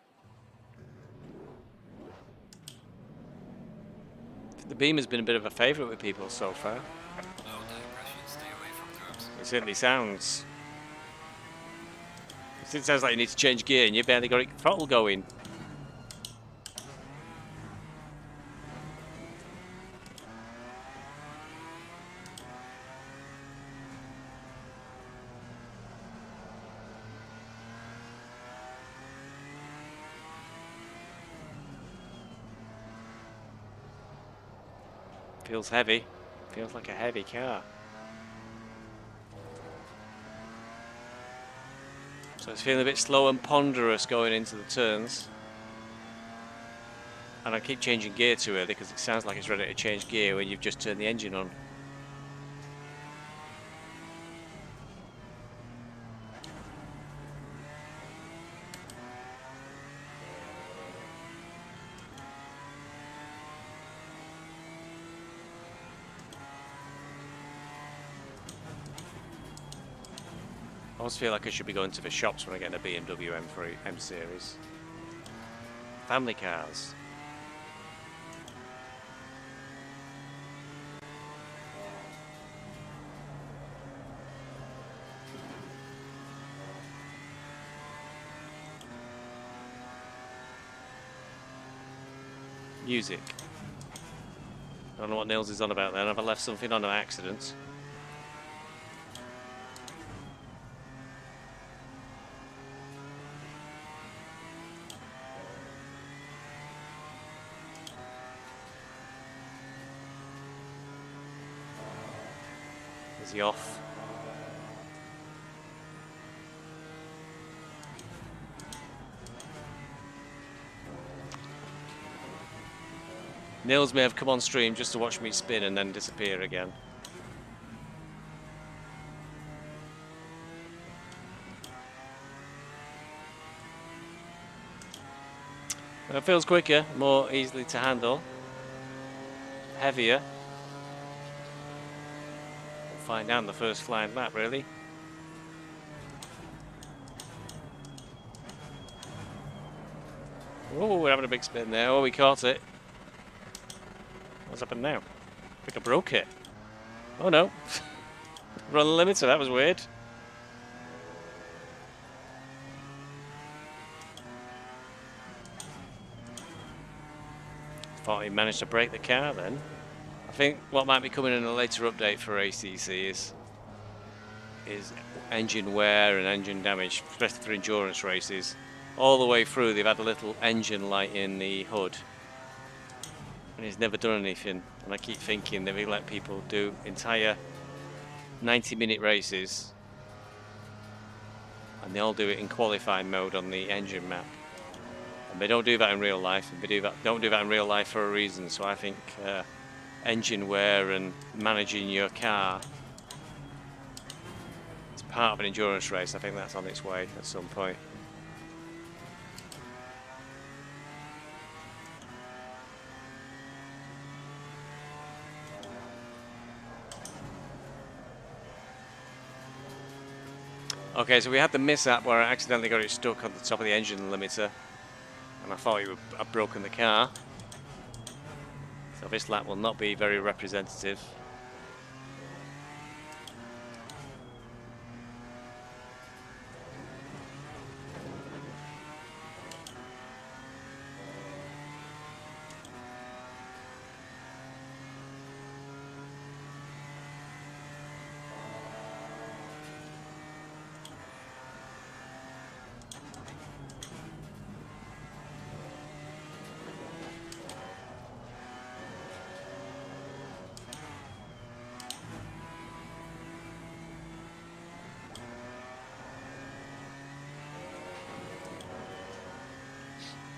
The Beam has been a bit of a favourite with people so far. Low tire pressure. Stay away from curbs. It certainly sounds. It sounds like you need to change gear and you barely got it throttle going. Feels heavy. Feels like a heavy car. So it's feeling a bit slow and ponderous going into the turns. And I keep changing gear too early because it sounds like it's ready to change gear when you've just turned the engine on. I always feel like I should be going to the shops when I get a BMW M3 M Series. Family cars. Music. I don't know what Nils is on about then. Have I left something on an accident? Is he off? Nils may have come on stream just to watch me spin and then disappear again. It feels quicker, more easily to handle, heavier. We'll find out in the first flying lap, really. Oh, we're having a big spin there. Oh, we caught it. What's happened now? I think I broke it. Oh no. Run the limiter, that was weird. Thought he managed to break the car then. I think what might be coming in a later update for ACC is engine wear and engine damage, especially for endurance races. All the way through they've had a little engine light in the hood. And he's never done anything. And I keep thinking that we let people do entire 90-minute races and they all do it in qualifying mode on the engine map. And they don't do that in real life. And they don't do that in real life for a reason. So I think engine wear and managing your car is part of an endurance race. I think that's on its way at some point. Okay, so we had the mishap where I accidentally got it stuck on the top of the engine limiter and I thought I'd broken the car. So this lap will not be very representative.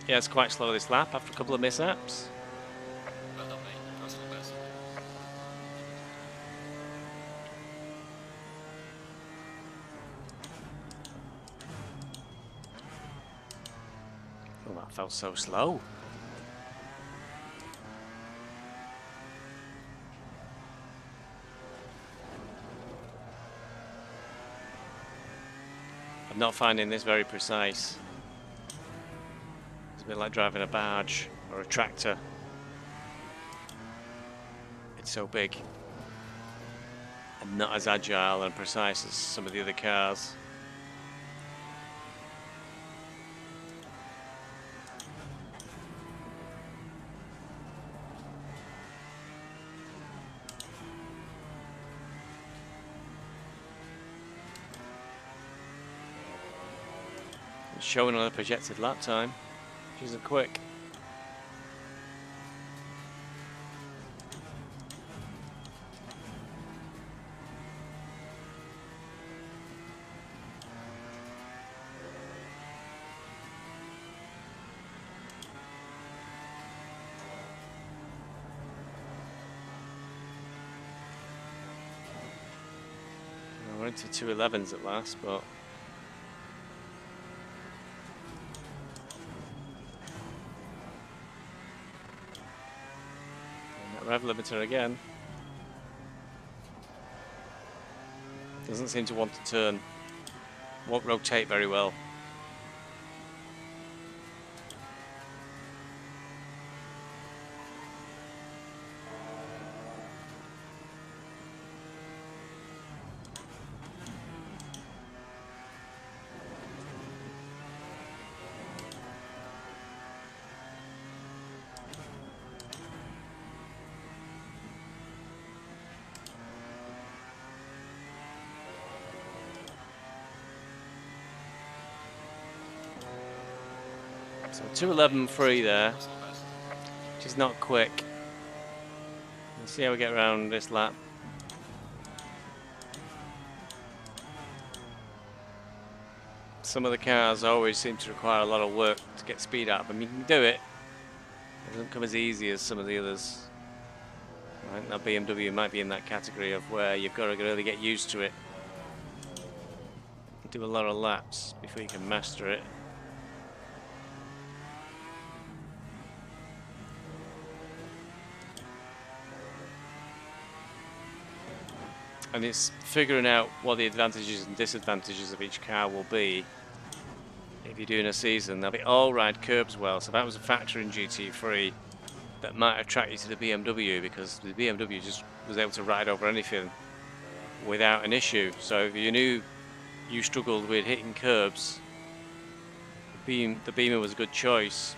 Yeah, it's quite slow this lap after a couple of mishaps. Well done, mate. Personal best. Oh, that felt so slow. I'm not finding this very precise. It's a bit like driving a barge or a tractor. It's so big and not as agile and precise as some of the other cars. It's showing on the projected lap time, which isn't quick. We're into 2:11s at last, but rev limiter again. Doesn't seem to want to turn. Won't rotate very well. So 2:11.3 there, Personal best. which is not quick. Let's see how we get around this lap. Some of the cars always seem to require a lot of work to get speed out of them. You can do it. It doesn't come as easy as some of the others. Right, now BMW might be in that category of where you've got to really get used to it. Do a lot of laps before you can master it. and it's figuring out what the advantages and disadvantages of each car will be. If you're doing a season, they'll be all ride curbs well. So that was a factor in GT3 that might attract you to the BMW, because the BMW just was able to ride over anything without an issue. So if you knew you struggled with hitting curbs, the Beamer was a good choice,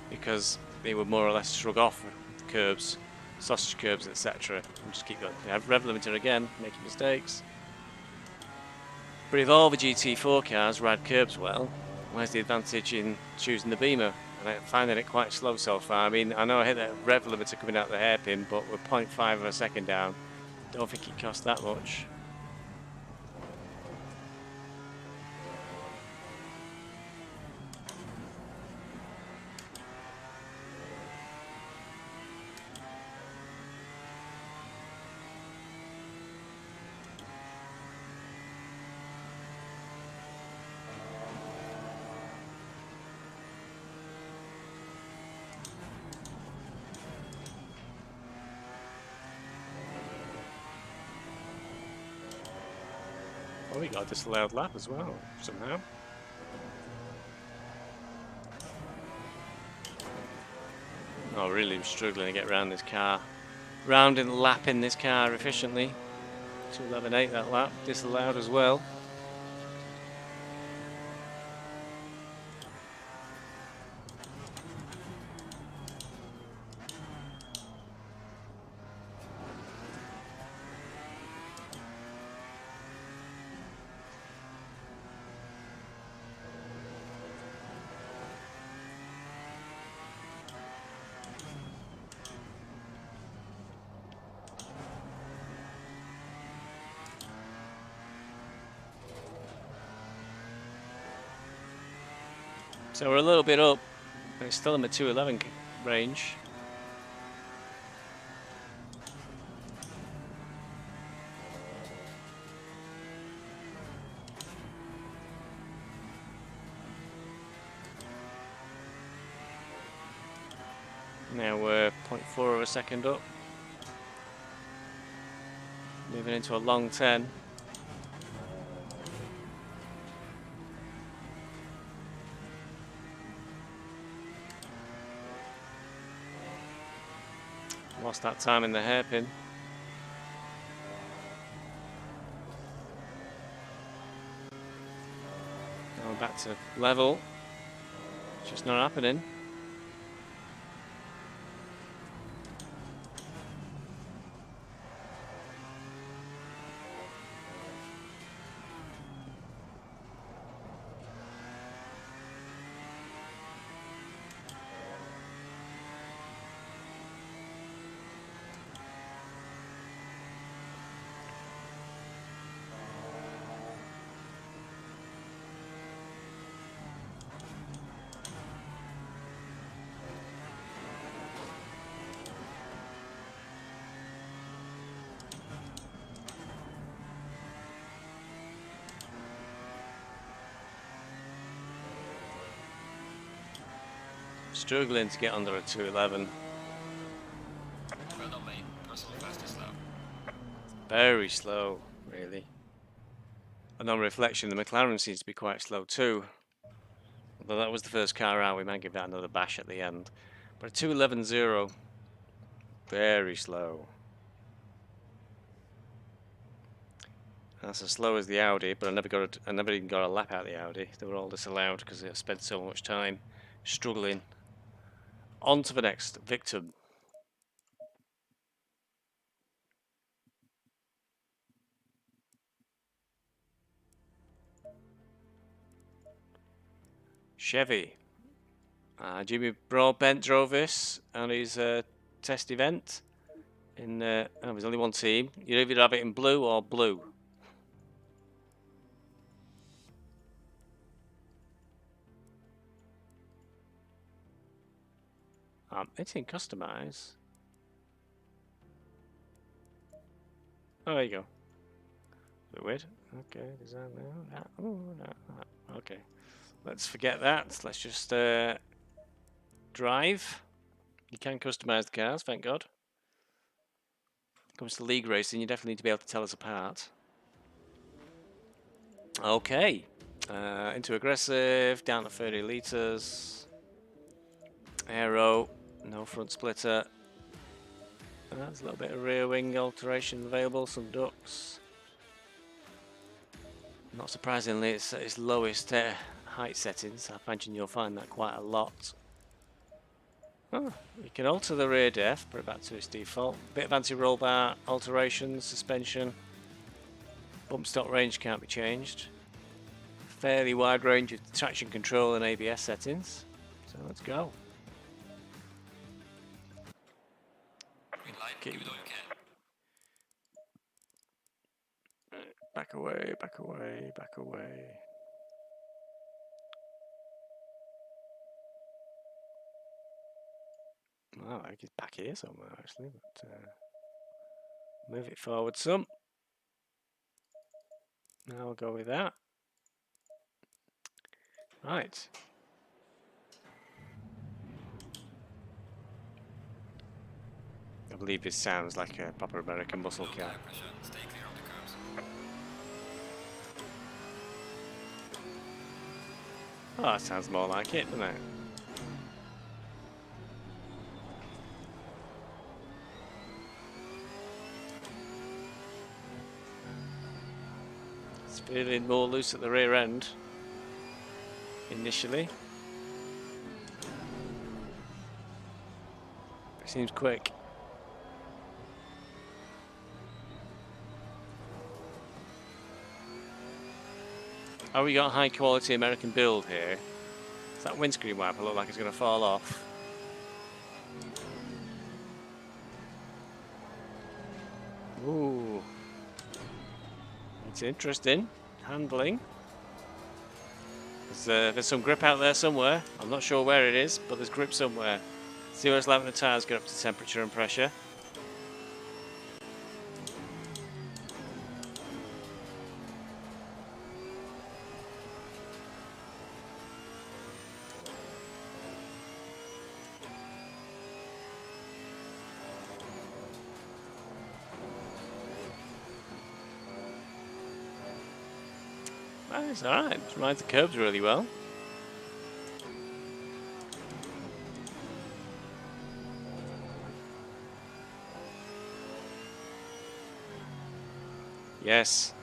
because they would more or less shrug off curbs, sausage curbs, etc. And just keep going. Have rev limiter again, making mistakes. But if all the GT4 cars ride curbs well, where's the advantage in choosing the Beamer? And I'm finding it quite slow so far. I mean, I know I hit that rev limiter coming out the hairpin, but we're 0.5 of a second down. Don't think it cost that much. Oh, we got a disallowed lap as well, somehow. Oh, really struggling to get around this car. Round and lapping this car efficiently. 2:11.8 that lap, disallowed as well. So we're a little bit up, but it's still in the 2:11 range. Now we're 0.4 of a second up. Moving into a long 10. Lost that time in the hairpin. Now we're back to level. It's just not happening. Struggling to get under a 2:11. Well done, mate. Personal fastest lap. Very slow, really. And on reflection, the McLaren seems to be quite slow too. Although that was the first car out, we might give that another bash at the end. But a 2:11.0, very slow. That's as slow as the Audi, but I never even got a lap out of the Audi. They were all disallowed because they spent so much time struggling. On to the next victim. Chevy. Jimmy Broadbent drove this on his test event. There's only one team. You either have it in blue or blue. It's in customize. Oh, there you go. Bit weird. Okay, design now. Oh, no. Okay, let's forget that. Let's just drive. You can customize the cars, thank God. comes to league racing, you definitely need to be able to tell us apart. Okay, into aggressive, down to 30 litres. Aero, no front splitter. There's a little bit of rear wing alteration available, some ducts. Not surprisingly, it's at its lowest height settings. I imagine you'll find that quite a lot. Oh, we can alter the rear def, put it back to its default. Bit of anti-roll bar alterations, suspension. Bump stop range can't be changed. Fairly wide range of traction control and ABS settings. So let's go. Green light, give it all you can. Back away, back away, back away. Well, I think it's back here somewhere actually, but move it forward some. Now we'll go with that. Right. I believe this sounds like a proper American muscle Low car. tire pressure, stay clear of the curves. Oh, that sounds more like it, doesn't it? It's feeling more loose at the rear end initially. It seems quick. Oh, we got a high quality American build here. Does that windscreen wiper look like it's going to fall off? Ooh. It's interesting. Handling. There's some grip out there somewhere. I'm not sure where it is, but there's grip somewhere. See where it's letting the tyres get up to temperature and pressure. It's alright, it rides the curbs really well. Yes,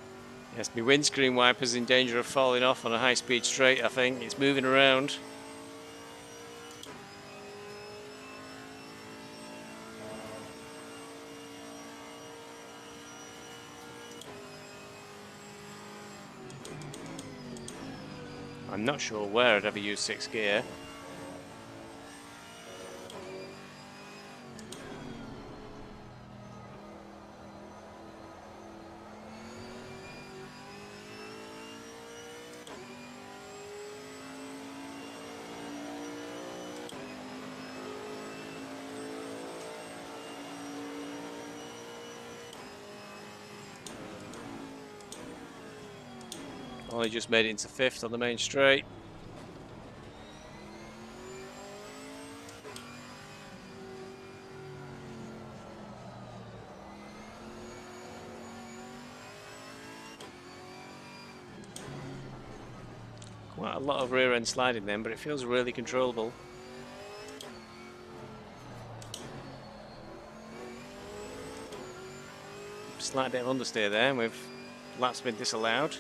my windscreen wiper's in danger of falling off on a high-speed straight, I think. It's moving around. I'm not sure where I'd ever use 6th gear. Only just made it into 5th on the main straight. Quite a lot of rear end sliding then, but it feels really controllable. Slight bit of understeer there with laps been disallowed.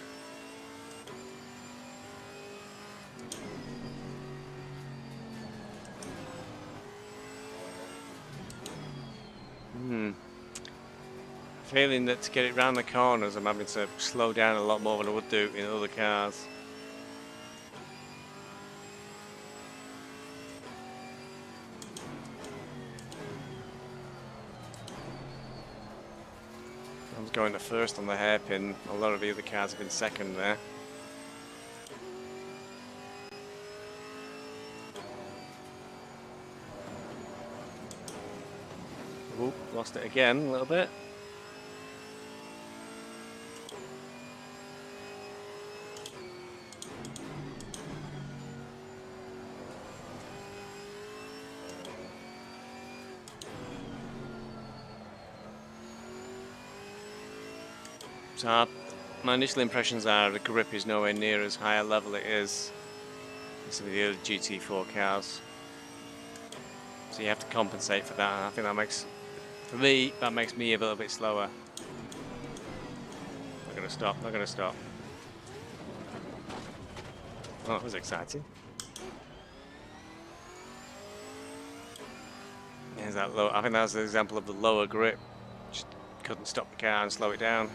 Feeling that to get it round the corners I'm having to slow down a lot more than I would do in other cars. I was going to first on the hairpin. A lot of the other cars have been second there. Oop, lost it again a little bit. So my initial impressions are the grip is nowhere near as high a level it is as some of the other GT4 cars. So you have to compensate for that, and I think that makes, for me, that makes me a little bit slower. Not going to stop, not going to stop. Oh, that was exciting. There's that low, I think that's an example of the lower grip. Just couldn't stop the car and slow it down.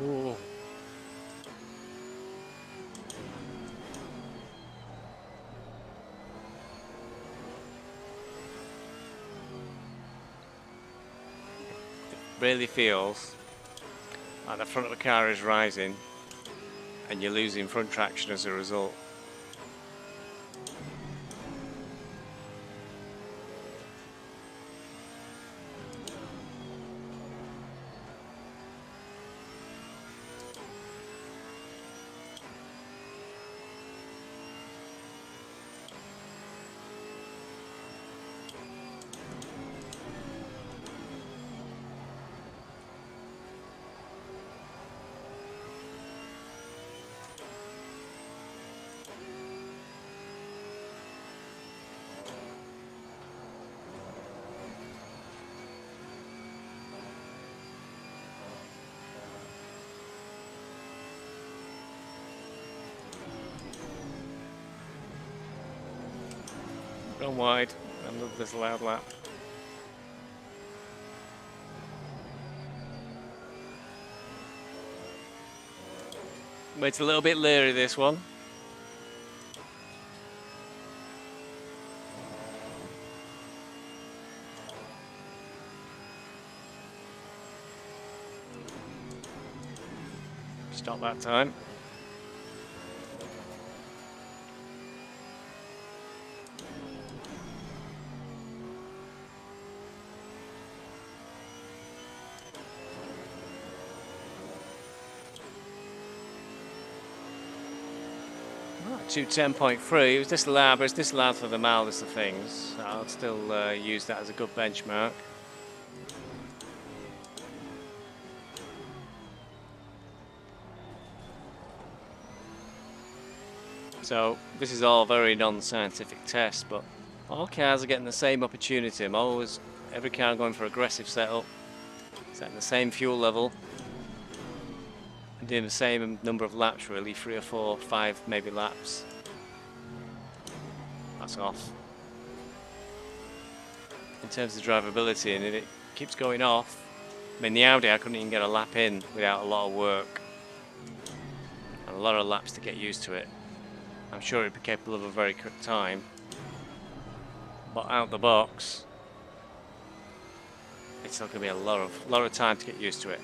Ooh. It really feels like the front of the car is rising and you're losing front traction as a result. Gone wide, another disallowed lap. But it's a little bit leery, this one. Stop that time. Right, 210.3. It was disallowed, but it's disallowed for the mildest of things. I'll still use that as a good benchmark. So this is all very non-scientific tests, but all cars are getting the same opportunity. Every car going for aggressive setup, setting the same fuel level, and doing the same number of laps really, 3 or 4, 5 maybe laps. That's off. In terms of drivability, and if it keeps going off, I mean the Audi I couldn't even get a lap in without a lot of work and a lot of laps to get used to it. I'm sure it'd be capable of a very quick time, but out the box, it's still going to be a lot of time to get used to it.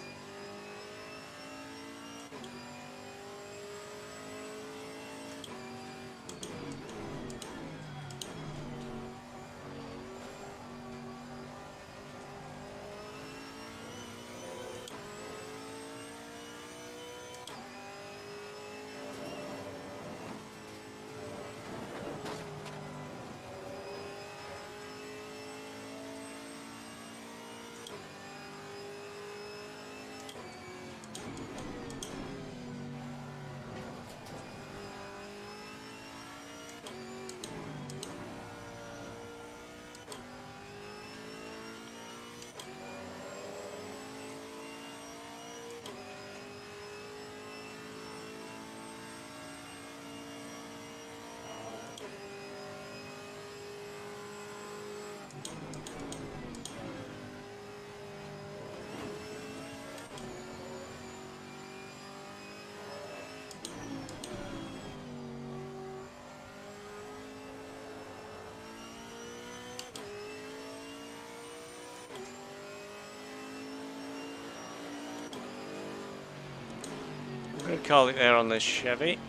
Good call it there on this Chevy.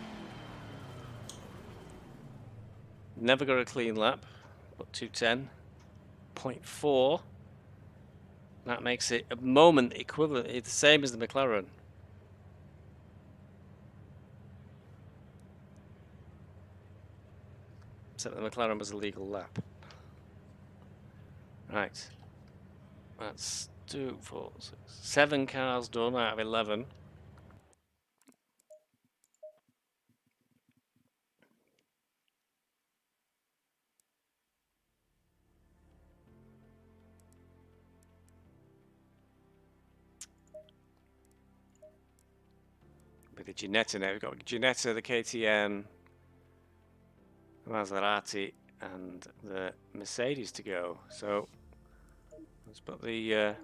Never got a clean lap, but 210.4. That makes it a moment equivalent. It's the same as the McLaren. Except the McLaren was a legal lap. Right. That's 2, 4, 6, 7 cars done out of 11. With the Ginetta now, we've got Ginetta, the KTM, the Maserati, and the Mercedes to go. So let's put the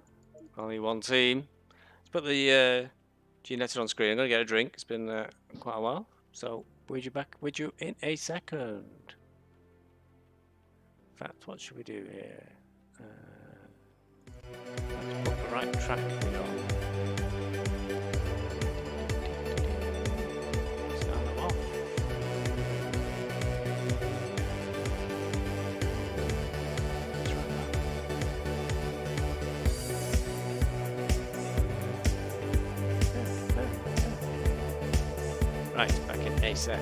only one team. Let's put the Ginetta on screen. I'm gonna get a drink. It's been quite a while. So we'll be back with you in a second. In fact, what should we do here? Let's put the right track on. Right, back in a sec.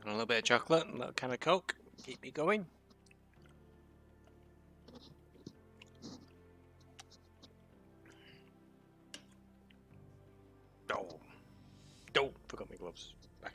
And a little bit of chocolate, and a little can of Coke. Keep me going. Oh, forgot my gloves. Back.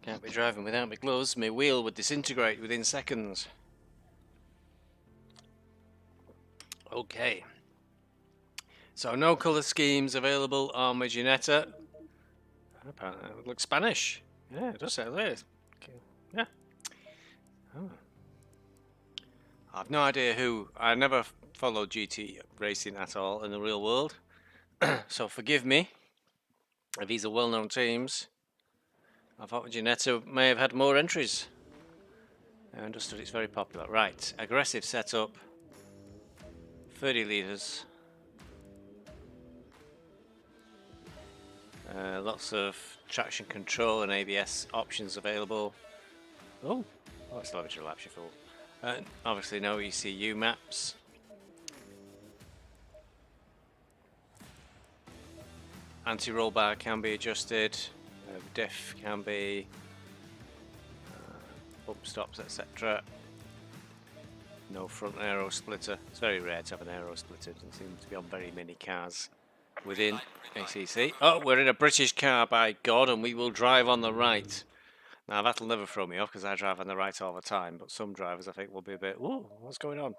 Can't be driving without my gloves. My wheel would disintegrate within seconds. Okay. So no colour schemes available on my Ginetta. Apparently it looks Spanish. Yeah, it does say there. Okay. Yeah. Oh. I've no idea who. I never followed GT racing at all in the real world. So forgive me if these are well-known teams. I thought Ginetta may have had more entries. I understood it's very popular. Right, aggressive setup. 30 litres. Lots of traction control and ABS options available. Oh, it's low to lapse your full. Obviously no ECU maps. Anti-roll bar can be adjusted. Diff can be. Bump stops, etc. No front aero splitter. It's very rare to have an aero splitter. Doesn't seem to be on very many cars within ACC. Oh, we're in a British car, by God, and we will drive on the right. Now, that'll never throw me off because I drive on the right all the time, but some drivers, I think, will be a bit, whoa, what's going on?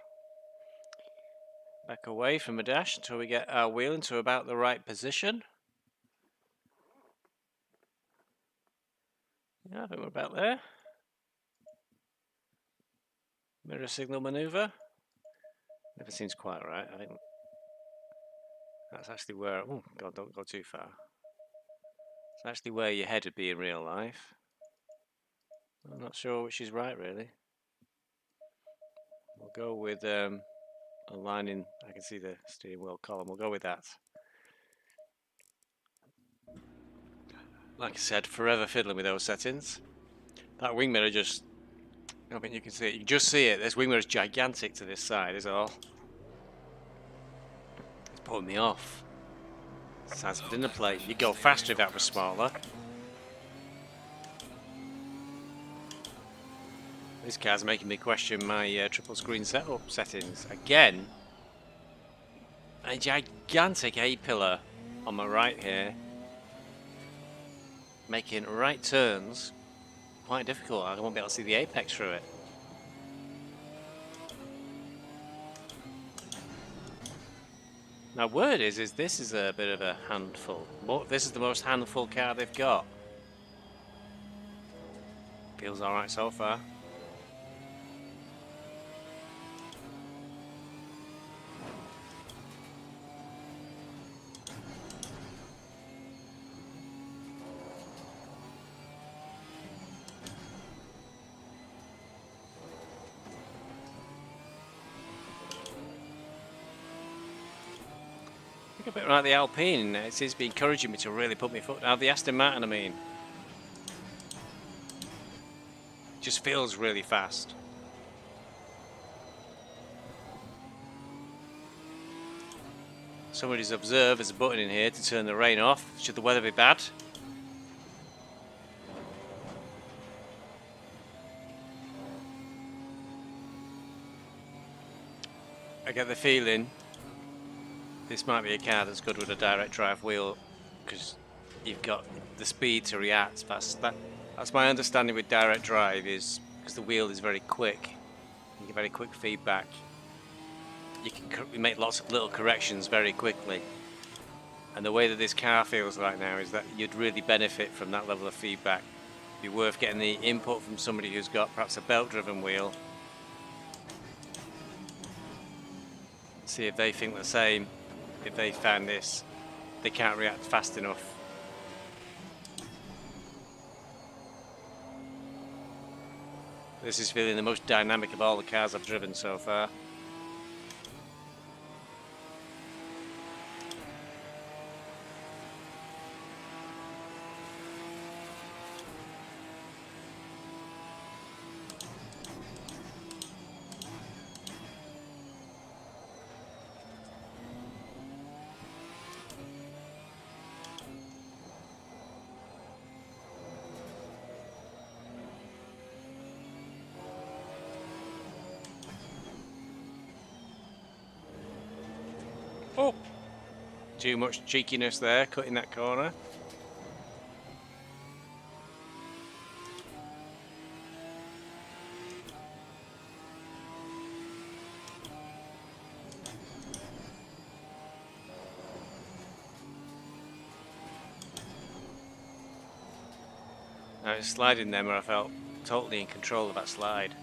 Back away from the dash until we get our wheel into about the right position. Yeah, I think we're about there. Mirror signal maneuver. Never seems quite right. I think that's actually where, oh God, don't go too far. It's actually where your head would be in real life. I'm not sure which is right, really. We'll go with aligning. I can see the steering wheel column. We'll go with that. Like I said, forever fiddling with those settings. That wing mirror just, I mean, you can see it. You can just see it. This wing mirror is gigantic to this side, is all. It's putting me off. Size of a dinner plate. You'd go faster if that was smaller. This car's making me question my triple screen setup settings. Again, a gigantic A-pillar on my right here. Making right turns quite difficult. I won't be able to see the apex through it. Now, word is this is a bit of a handful. This is the most handful car they've got. Feels alright so far. A bit like the Alpine, it seems to be encouraging me to really put my foot down. The Aston Martin, I mean. Just feels really fast. Somebody's observed there's a button in here to turn the rain off, should the weather be bad. I get the feeling this might be a car that's good with a direct drive wheel because you've got the speed to react. That's my understanding with direct drive, is because the wheel is very quick. You get very quick feedback. You can make lots of little corrections very quickly. And the way that this car feels right now is that you'd really benefit from that level of feedback. It'd be worth getting the input from somebody who's got perhaps a belt-driven wheel. See if they think the same. If they found this, they can't react fast enough. This is feeling the most dynamic of all the cars I've driven so far. Oh! Too much cheekiness there, cutting that corner. I was sliding them where I felt totally in control of that slide.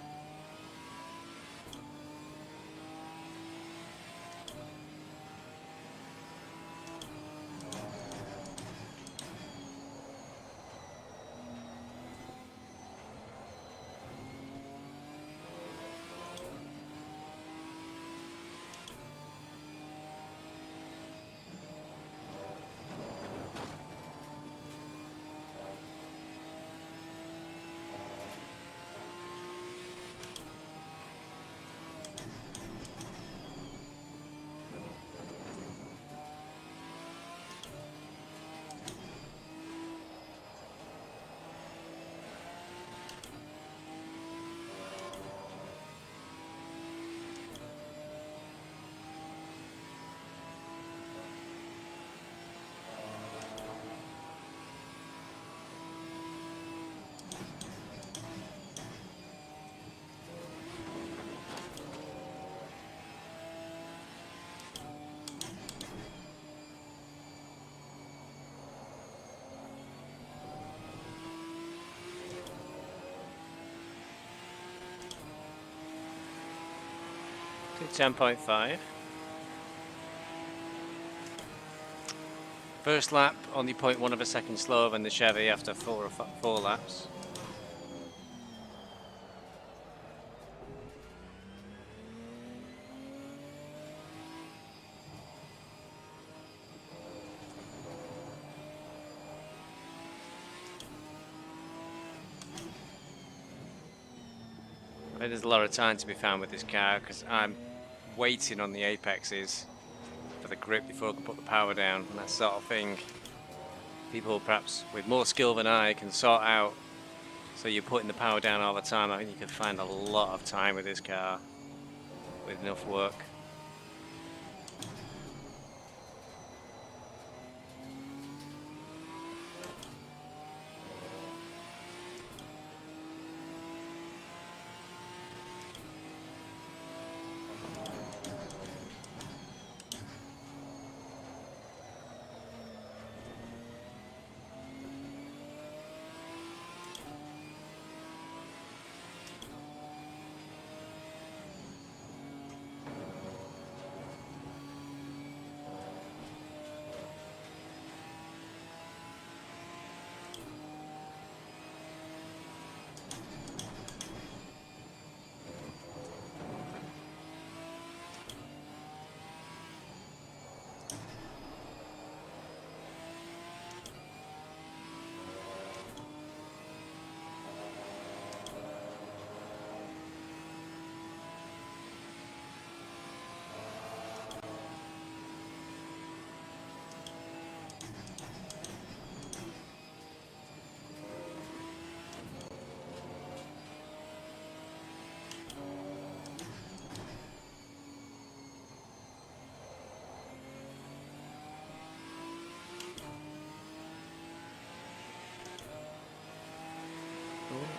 To 10.5. First lap only 0.1 of a second slower than the Chevy after four laps. I think there's a lot of time to be found with this car because I'm waiting on the apexes for the grip before I can put the power down, and that sort of thing people perhaps with more skill than I can sort out. So you're putting the power down all the time. I think you could find a lot of time with this car with enough work.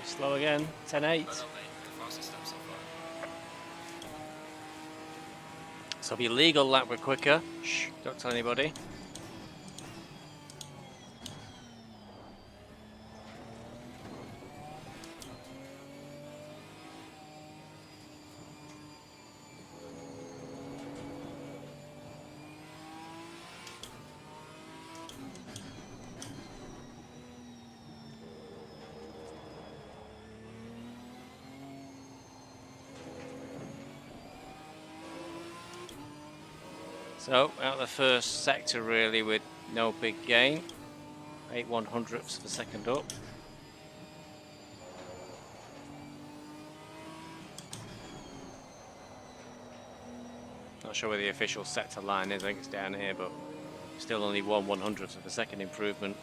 Slow again, 10.8. Well done, mate. The fastest lap so far. So it'll be a legal lap, we're quicker. Shh, don't tell anybody. So, out of the first sector really with no big gain. 8/100ths of a second up. Not sure where the official sector line is, I think it's down here, but still only 1/100th of a second improvement.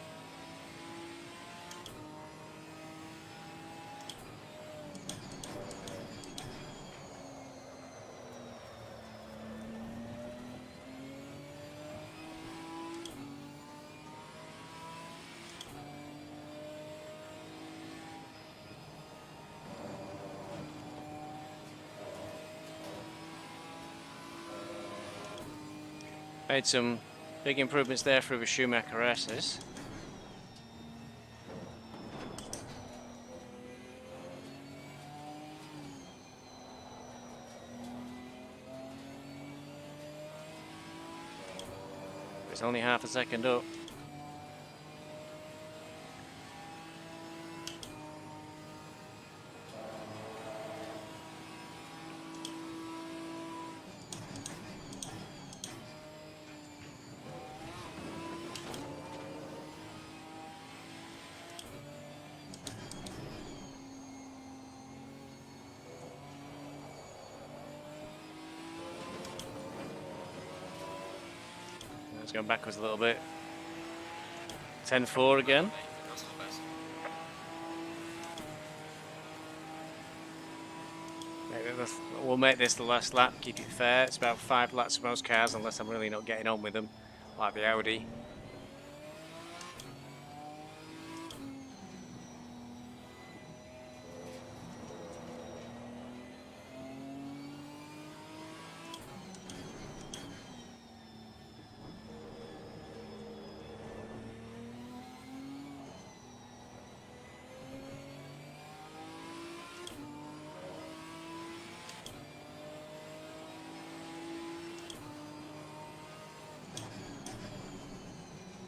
Made some big improvements there through the Schumacher S's. It's only half a second up. It's going backwards a little bit. 10-4 again. Dat is nog best. We'll make this the last lap, keep it fair. It's about 5 laps for most cars, unless I'm really not getting on with them, like the Audi.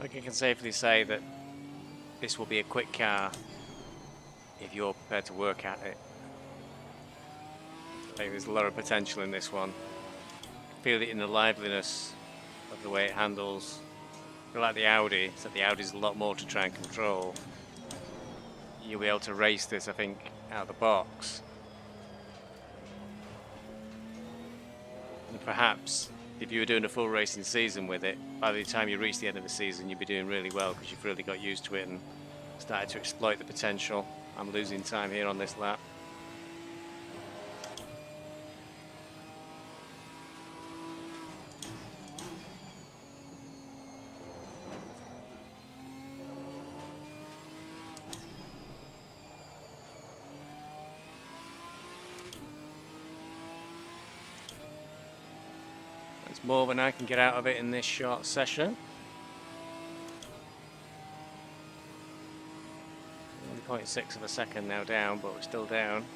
I think I can safely say that this will be a quick car if you're prepared to work at it. I think there's a lot of potential in this one. Feel it in the liveliness of the way it handles. I feel like the Audi, except the Audi's a lot more to try and control. You'll be able to race this, I think, out of the box. And perhaps if you were doing a full racing season with it, by the time you reach the end of the season, you'd be doing really well because you've really got used to it and started to exploit the potential. I'm losing time here on this lap. It's more than I can get out of it in this short session. 1.6 of a second now down, but we're still down.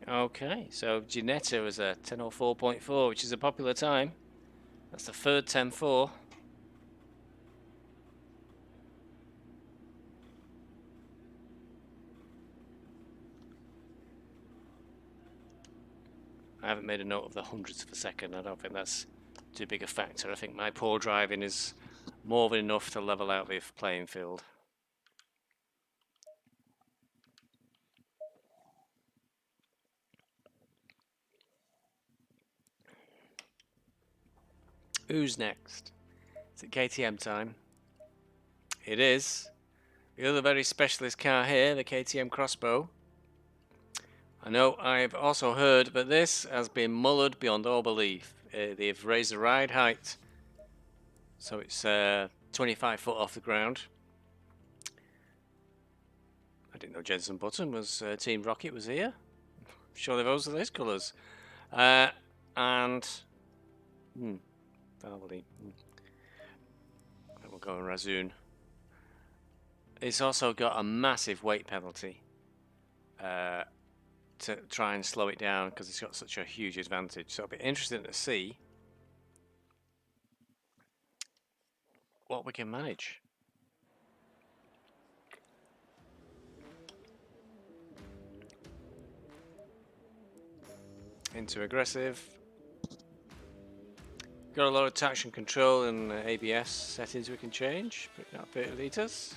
Okay, so Ginetta was a 10:04.4, which is a popular time. That's the third 10:4. I haven't made a note of the hundredths of a second. I don't think that's too big a factor. I think my poor driving is more than enough to level out the playing field. Who's next? Is it KTM time? It is. The other very specialist car here, the KTM Crossbow. I know I've also heard that this has been mullered beyond all belief. They've raised the ride height, so it's 25 foot off the ground. I didn't know Jenson Button was Team Rocket was here. I'm sure those are those colours. We'll go in Razoon. It's also got a massive weight penalty to try and slow it down because it's got such a huge advantage. So it'll be interesting to see what we can manage. Into aggressive. Got a lot of traction control and ABS settings we can change. Put that 30 litres.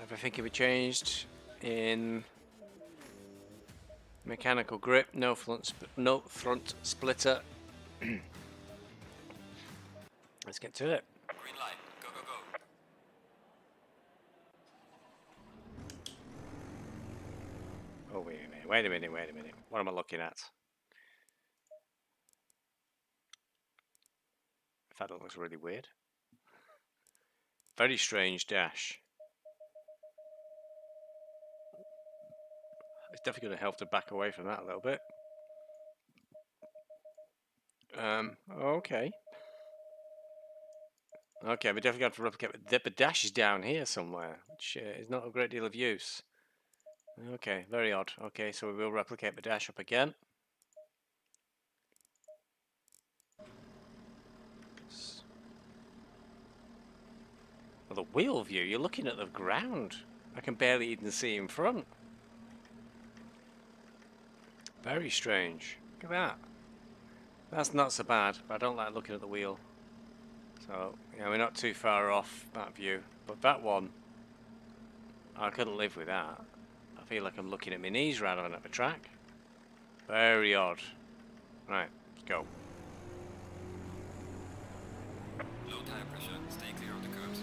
Everything can be changed in mechanical grip, no front splitter. Let's get to it. Green light. Go, go, go. Oh, wait a minute. What am I looking at? In fact, that looks really weird. Very strange dash. It's definitely going to help to back away from that a little bit. Okay. Okay, we definitely got to replicate. The dash is down here somewhere, which is not a great deal of use. Okay, very odd. Okay, so we will replicate the dash up again. Well, the wheel view, you're looking at the ground. I can barely even see in front. Very strange. Look at that. That's not so bad, but I don't like looking at the wheel. So, yeah, we're not too far off that view. But that one, I couldn't live with that. I feel like I'm looking at my knees rather than at the track. Very odd. Right, let's go. Low tire pressure. Stay clear of the curbs.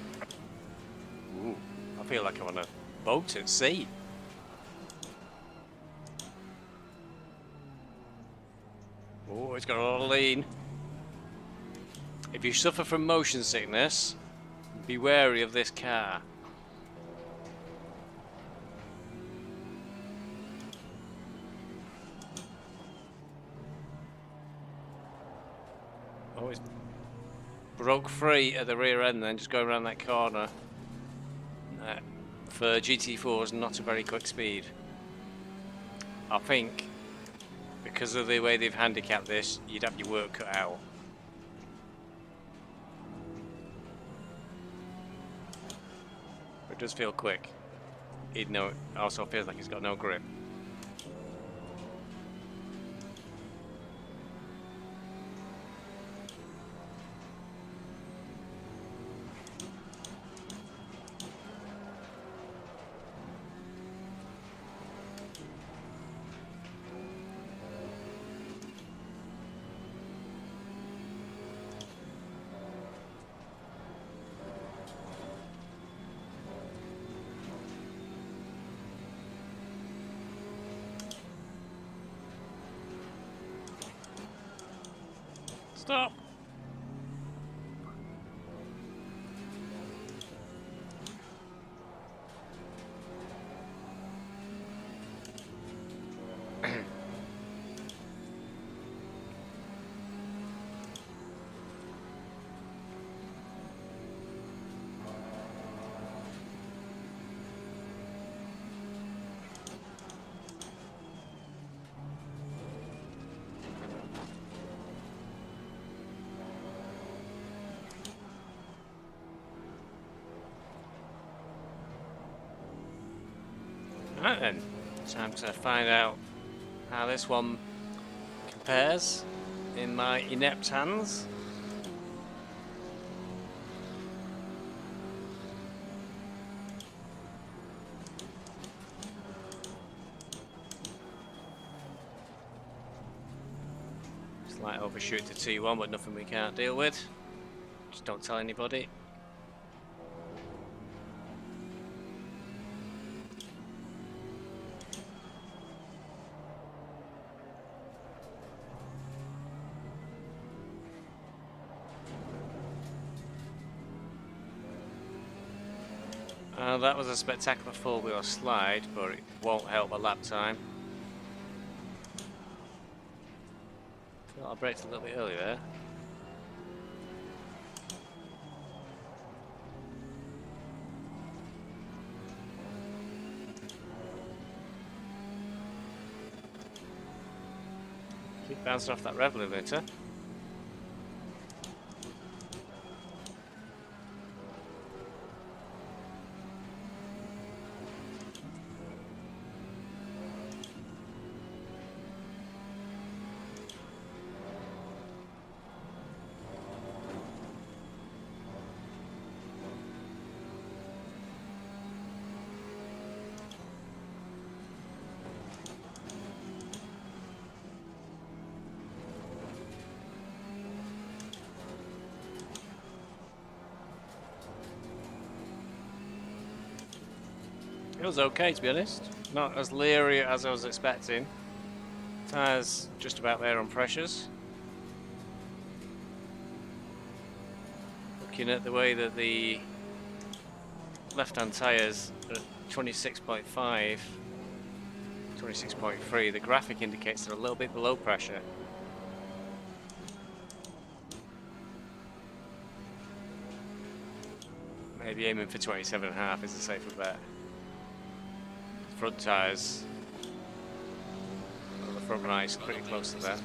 Ooh, I feel like I'm on a boat at sea. Oh, it's got a lot of lean. If you suffer from motion sickness, be wary of this car. Oh, it's broke free at the rear end then, just going around that corner. For GT4s, not a very quick speed. I think because of the way they've handicapped this, you'd have your work cut out. It does feel quick, even though it also feels like it's got no grip. Stop! Right then, time to find out how this one compares in my inept hands. Slight overshoot to T1, but nothing we can't deal with. Just don't tell anybody. That was a spectacular four-wheel slide, but it won't help a lap time. I braked a little bit early there. Keep bouncing off that rev limiter. It was okay, to be honest. Not as leery as I was expecting. Tyres just about there on pressures. Looking at the way that the left-hand tyres are 26.5, 26.3, the graphic indicates they're a little bit below pressure. Maybe aiming for 27.5 is a safer bet. Front tyres, well, the front right's pretty close to that.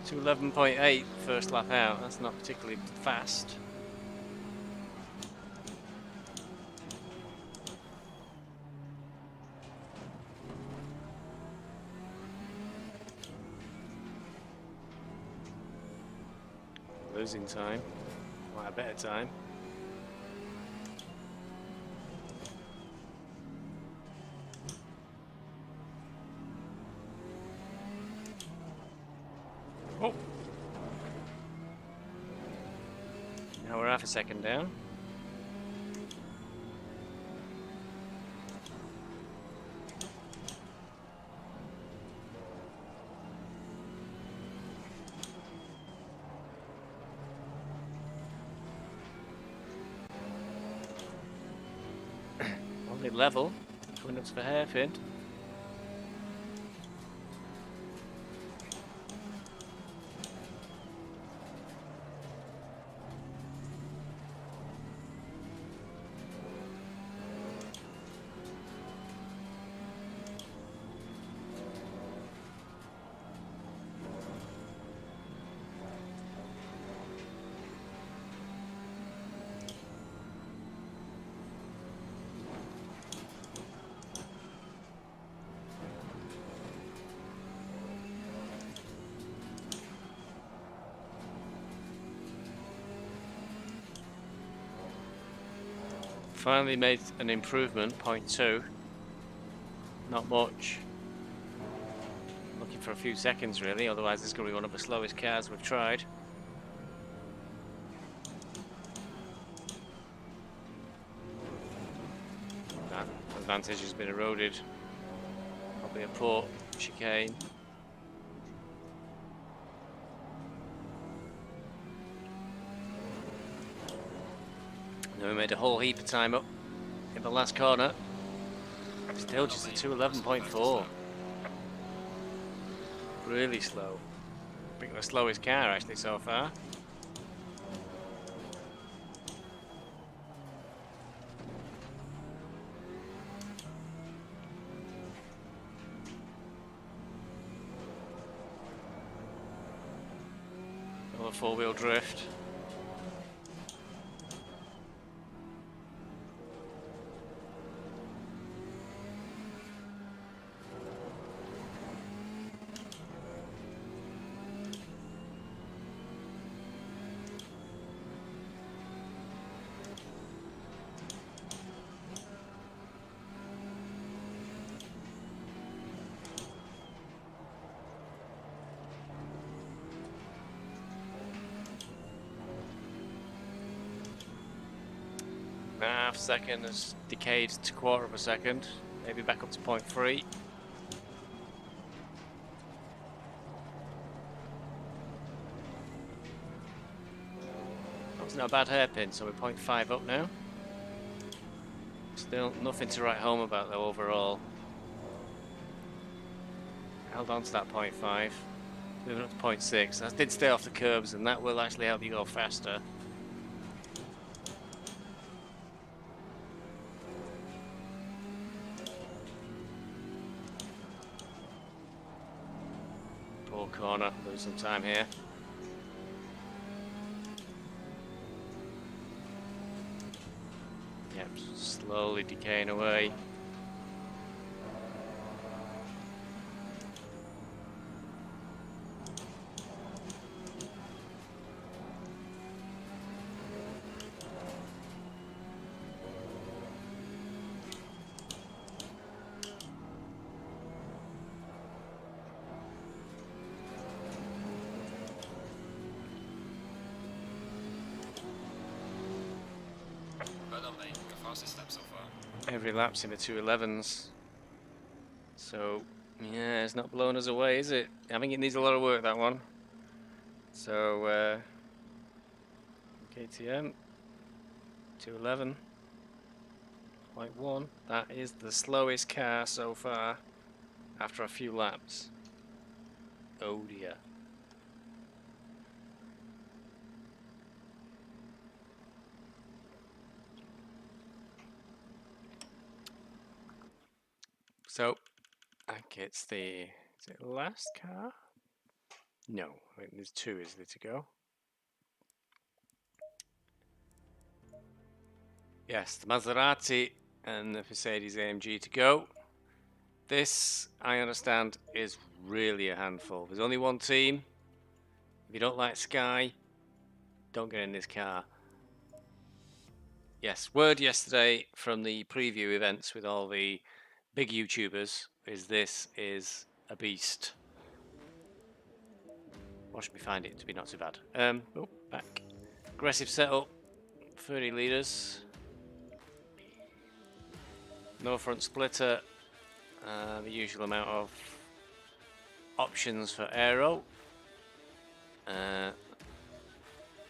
211.8 first lap out, that's not particularly fast. Losing time, quite a bit of time. Oh! Now we're half a second down. Only level, coming up to the hairpin. Finally made an improvement, 0.2. Not much. Looking for a few seconds really, otherwise this is going to be one of the slowest cars we've tried. That advantage has been eroded. Probably a poor chicane. And we made a whole heap of time up in the last corner. Still just a 211.4. Really slow. I think the slowest car actually so far. Another four-wheel drift. Half second has decayed to quarter of a second, maybe back up to 0.3. That was not a bad hairpin, so we're 0.5 up now. Still nothing to write home about though overall. Held on to that 0.5, moving up to 0.6. That did stay off the curbs and that will actually help you go faster. Four corner, lose some time here. Yep, slowly decaying away. Well done, mate. Your fastest lap so far. Every lap's in the 211s. So, yeah, it's not blowing us away, is it? I think it needs a lot of work, that one. So, KTM 211.1. That is the slowest car so far after a few laps. Oh dear. So, okay, it's the, is it the last car? No, I think there's two, is there, to go? Yes, the Maserati and the Mercedes AMG to go. This, I understand, is really a handful. There's only one team. If you don't like Sky, don't get in this car. Yes, word yesterday from the preview events with all the big YouTubers is this is a beast. Watch me find it to be not too bad. Oh, back. Aggressive setup, 30 litres. No front splitter. The usual amount of options for aero.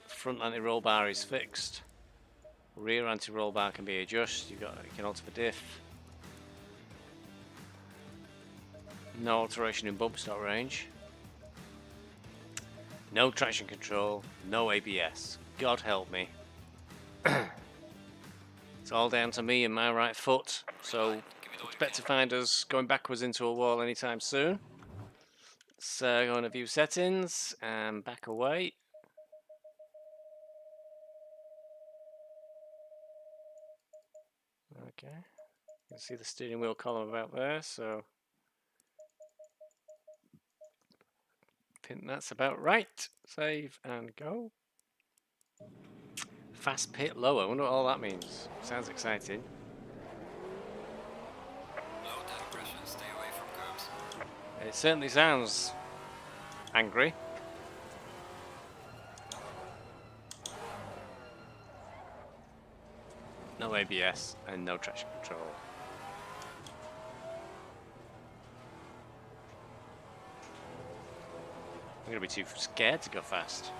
Front anti-roll bar is fixed. Rear anti-roll bar can be adjusted. You can alter the diff. No alteration in bump stop range. No traction control. No ABS. God help me. It's all down to me and my right foot. So expect to find us going backwards into a wall anytime soon. So going to view settings and back away. Okay. You can see the steering wheel column about there, so I think that's about right. Save and go. Fast pit lower. I wonder what all that means. Sounds exciting. Low tire pressure, stay away from curbs. It certainly sounds angry. No ABS and no traction control. I'm going to be too scared to go fast.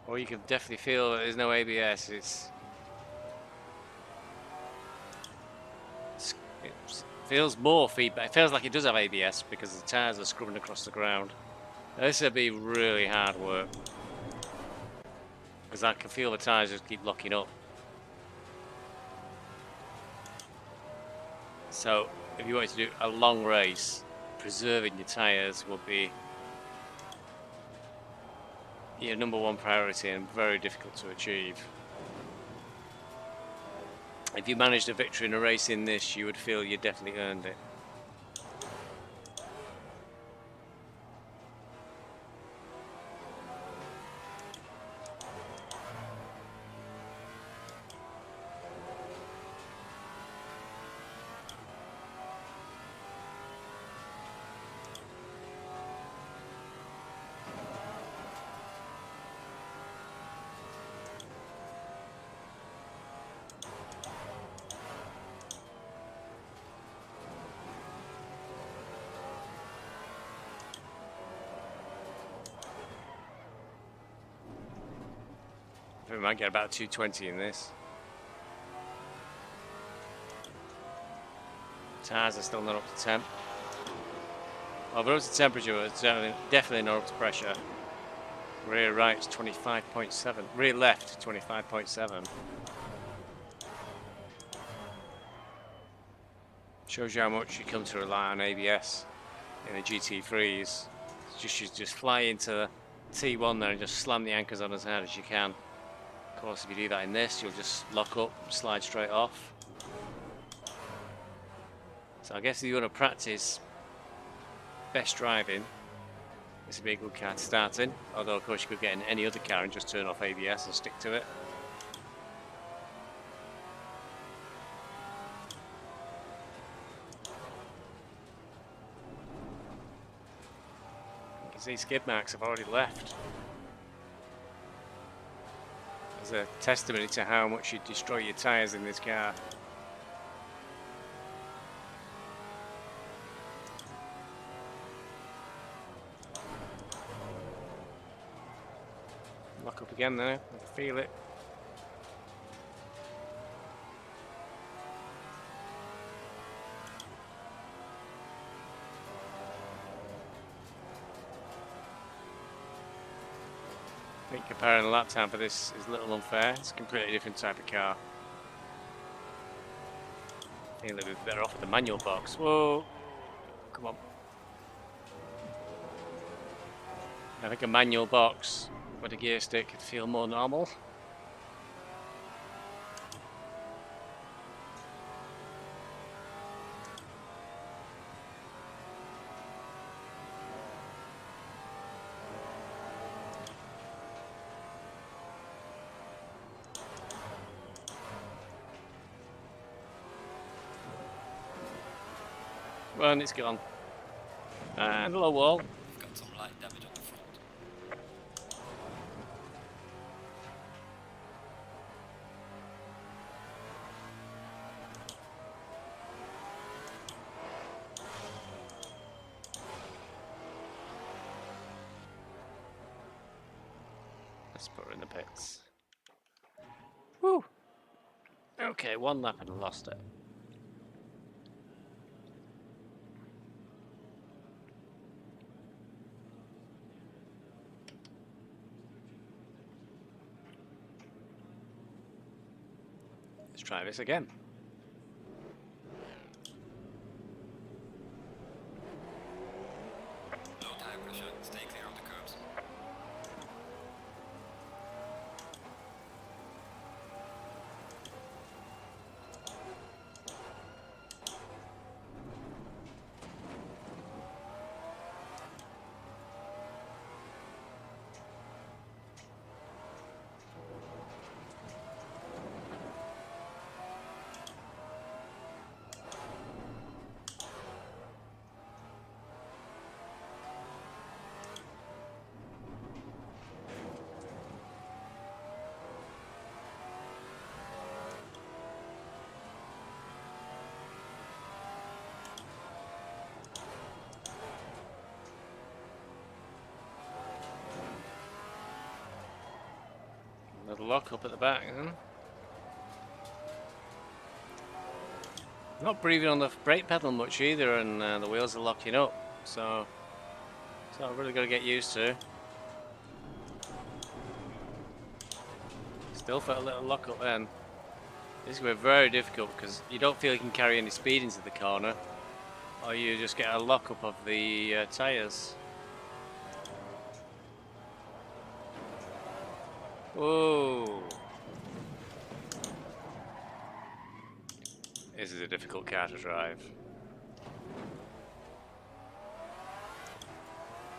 Or you can definitely feel that there's no ABS. It feels more feedback. It feels like it does have ABS because the tyres are scrubbing across the ground. This will be really hard work because I can feel the tyres just keep locking up. So if you wanted to do a long race, preserving your tyres will be your number one priority and very difficult to achieve. If you managed a victory in a race in this, you would feel you definitely earned it. think we might get about 220 in this. Tyres are still not up to temp. Well, they're up to temperature, but it's definitely not up to pressure. Rear right's 25.7. Rear left 25.7. Shows you how much you come to rely on ABS in the GT3s. You just fly into T1 there and just slam the anchors on as hard as you can. Of course, if you do that in this, you'll just lock up, slide straight off. So I guess if you want to practice best driving, this would be a good car to start in. Although, of course, you could get in any other car and just turn off ABS and stick to it. You can see skid marks have already left. As a testimony to how much you destroy your tyres in this car. Lock up again there, I can feel it. I think comparing the lap time for this is a little unfair. It's a completely different type of car. I think they'd be better off with the manual box. Whoa! Come on. I think a manual box with a gear stick could feel more normal. Well, and it's gone. And a low wall. We've got some light damage on the front. Let's put her in the pits. Woo! Okay, one lap and I lost it. Let's try this again. Low tire pressure, stay clear of the curbs. Another lock up at the back, huh? Not breathing on the brake pedal much either, and the wheels are locking up, so I've really got to get used to. Still felt a little lock up then. This is going to be very difficult because you don't feel you can carry any speed into the corner, or you just get a lock up of the tyres. Whoa! This is a difficult car to drive.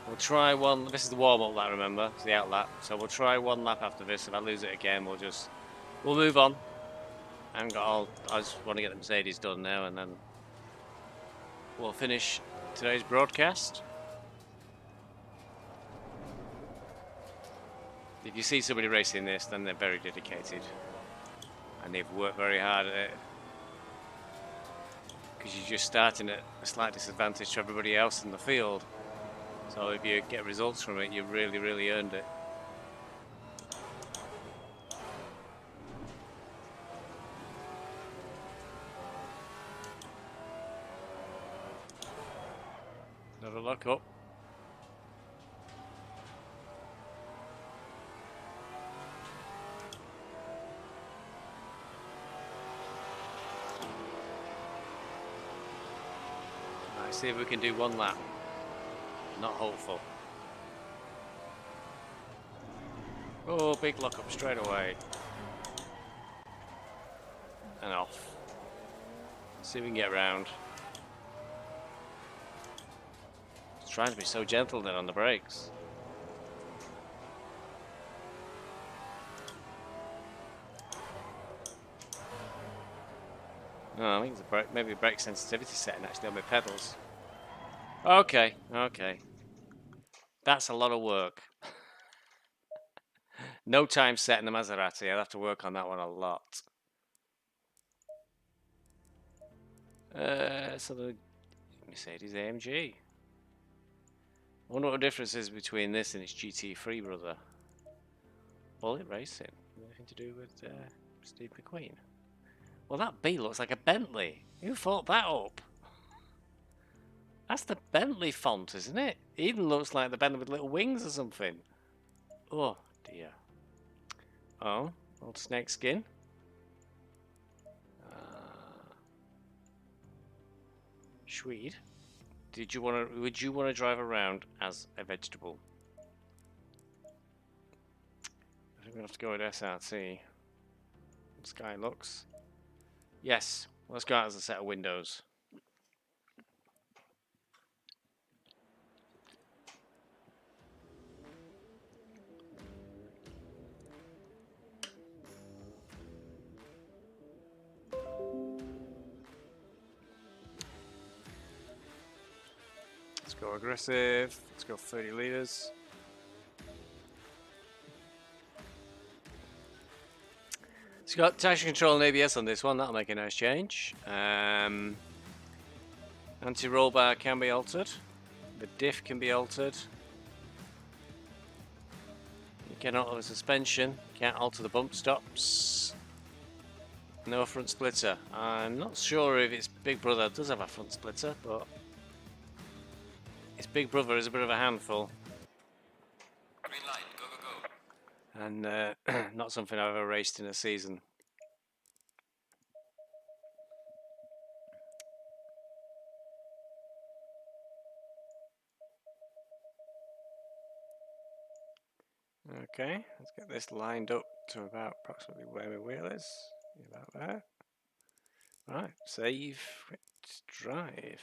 We'll try one. This is the warm-up lap, remember? It's the out lap. So we'll try one lap after this. If I lose it again, we'll move on. I just want to get the Mercedes done now, and then we'll finish today's broadcast. If you see somebody racing this, then they're very dedicated and they've worked very hard at it, because you're just starting at a slight disadvantage to everybody else in the field. So if you get results from it, you really, really earned it. a look up. Right, see if we can do one lap. Not hopeful. Oh, big lock up straight away. And off. See if we can get around. It's trying to be so gentle then on the brakes. Oh, I think it's a brake, maybe a brake sensitivity setting actually on my pedals. Okay, okay. That's a lot of work. No time set in the Maserati. I'll have to work on that one a lot. So the Mercedes AMG. I wonder what the difference is between this and its GT3 brother. Bullet Racing. Anything to do with Steve McQueen? Well, that B looks like a Bentley. Who thought that up? That's the Bentley font, isn't it? It even looks like the Bentley with little wings or something. Oh, dear. Oh, old snake skin. Swede. Would you want to drive around as a vegetable? I think we have to go with SRT. Sky looks. Yes, let's go out as a set of windows. Let's go aggressive. Let's go 30 litres. It's got traction control and ABS on this one. That'll make a nice change. Anti-roll bar can be altered. The diff can be altered. You can alter the suspension. Can't alter the bump stops. No front splitter. I'm not sure if its big brother does have a front splitter, but its big brother is a bit of a handful. Green light, go, go, go. And not something I've ever raced in a season. Okay, let's get this lined up to about approximately where my wheel is. About there. Right, save, let's drive.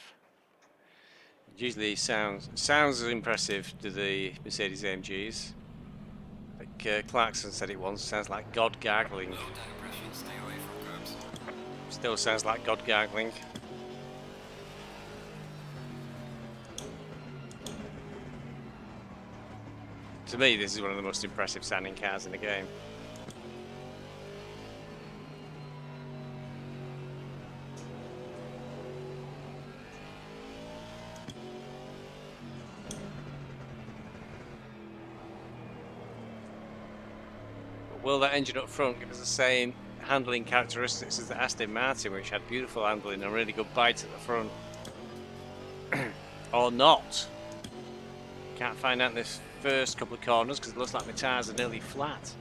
It usually sounds as impressive to the Mercedes AMGs. Like Clarkson said it once, sounds like God gargling. Low tire pressure, stay away from curbs. Still sounds like God gargling. To me, this is one of the most impressive sounding cars in the game. But will that engine up front give us the same handling characteristics as the Aston Martin, which had beautiful handling and really good bites at the front? Or not? Can't find out in this first couple of corners because it looks like my tyres are nearly flat.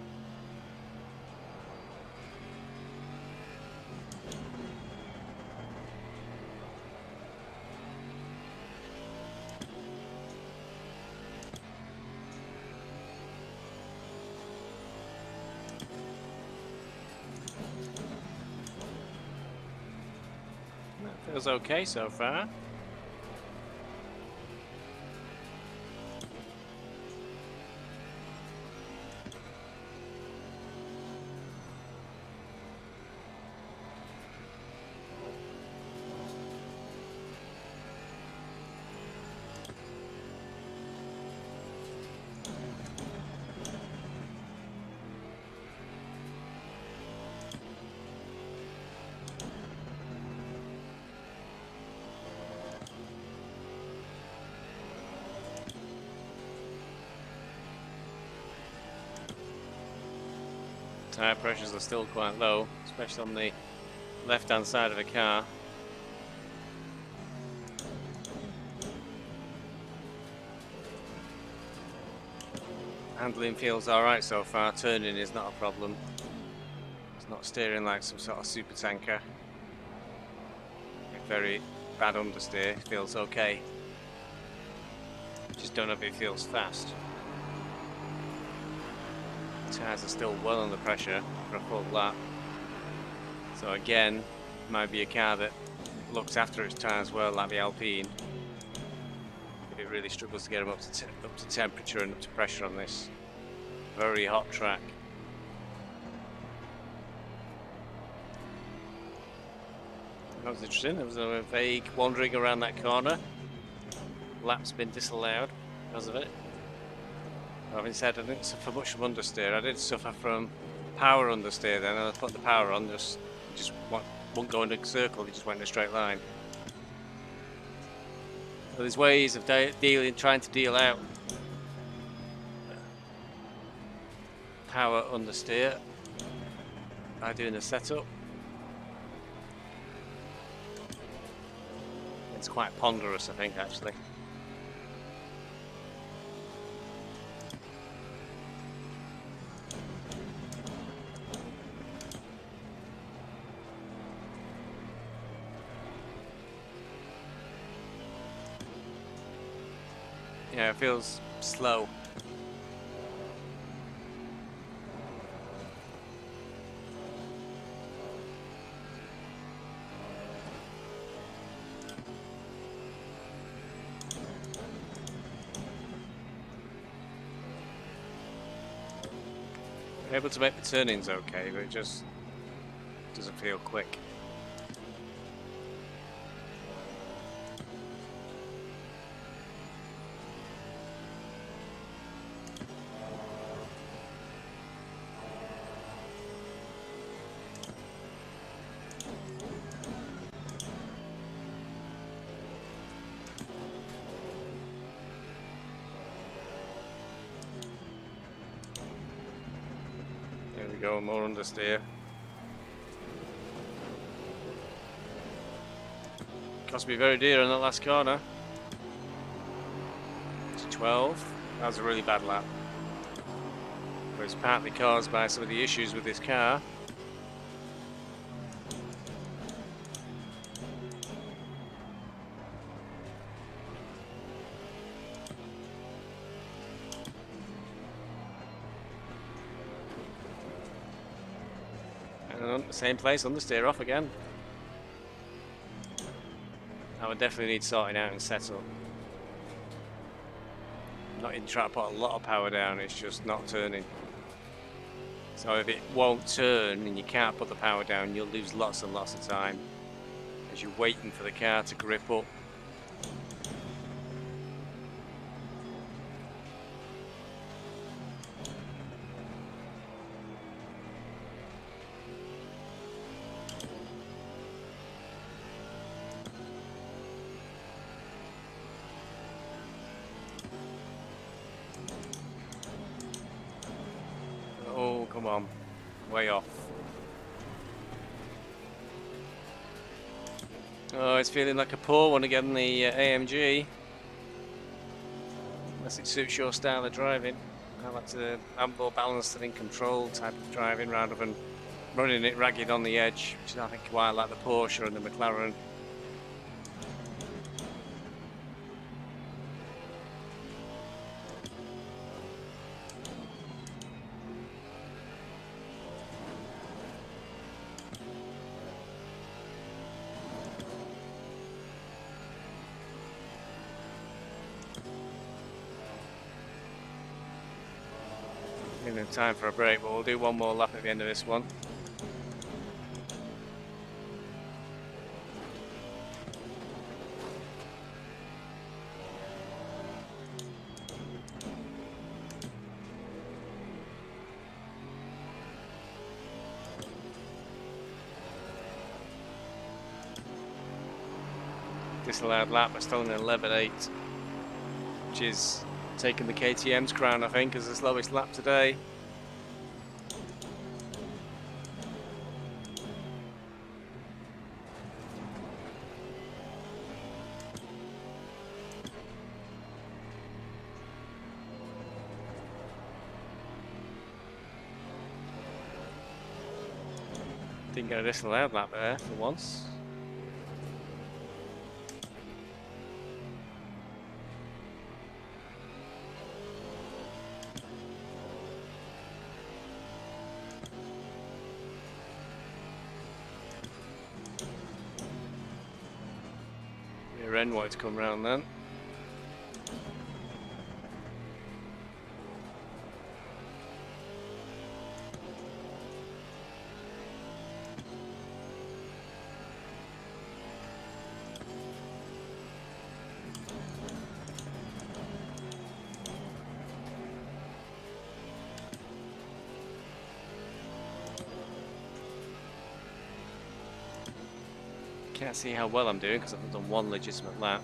That feels okay so far. Tyre pressures are still quite low, especially on the left hand side of the car. Handling feels alright so far, turning is not a problem. It's not steering like some sort of super tanker. Very bad understeer, feels okay. Just don't know if it feels fast. Tyres are still well under pressure for a full lap. So again, might be a car that looks after its tyres well, like the Alpine. If it really struggles to get them up to temperature and up to pressure on this very hot track. That was interesting. There was a vague wandering around that corner. Lap's been disallowed because of it. Having said, I didn't suffer much from understeer. I did suffer from power understeer then, and I put the power on, just won't go in a circle, it just went in a straight line. So there's ways of trying to deal out power understeer by doing the setup. It's quite ponderous, I think, actually. Yeah, it feels slow. We're able to make the turnings okay, but it just doesn't feel quick. There we go, more understeer. Cost me very dear in that last corner. It's 12. That was a really bad lap. But it's partly caused by some of the issues with this car. And same place, understeer off again. That would definitely need sorting out and settle. Not even trying to put a lot of power down, it's just not turning. So if it won't turn and you can't put the power down, you'll lose lots and lots of time as you're waiting for the car to grip up. Oh, come on. Way off. Oh, it's feeling like a poor one again, the AMG. Unless it suits your style of driving. I like to have more balanced and in control type of driving rather than running it ragged on the edge, which is I think why I like the Porsche and the McLaren. Time for a break, but we'll do one more lap at the end of this one. Disallowed lap, but still in 11.8, which is taking the KTM's crown, I think, as the slowest lap today. Didn't get a disallowed lap there for once. Ren wanted to come round then. Can't see how well I'm doing because I've done one legitimate lap.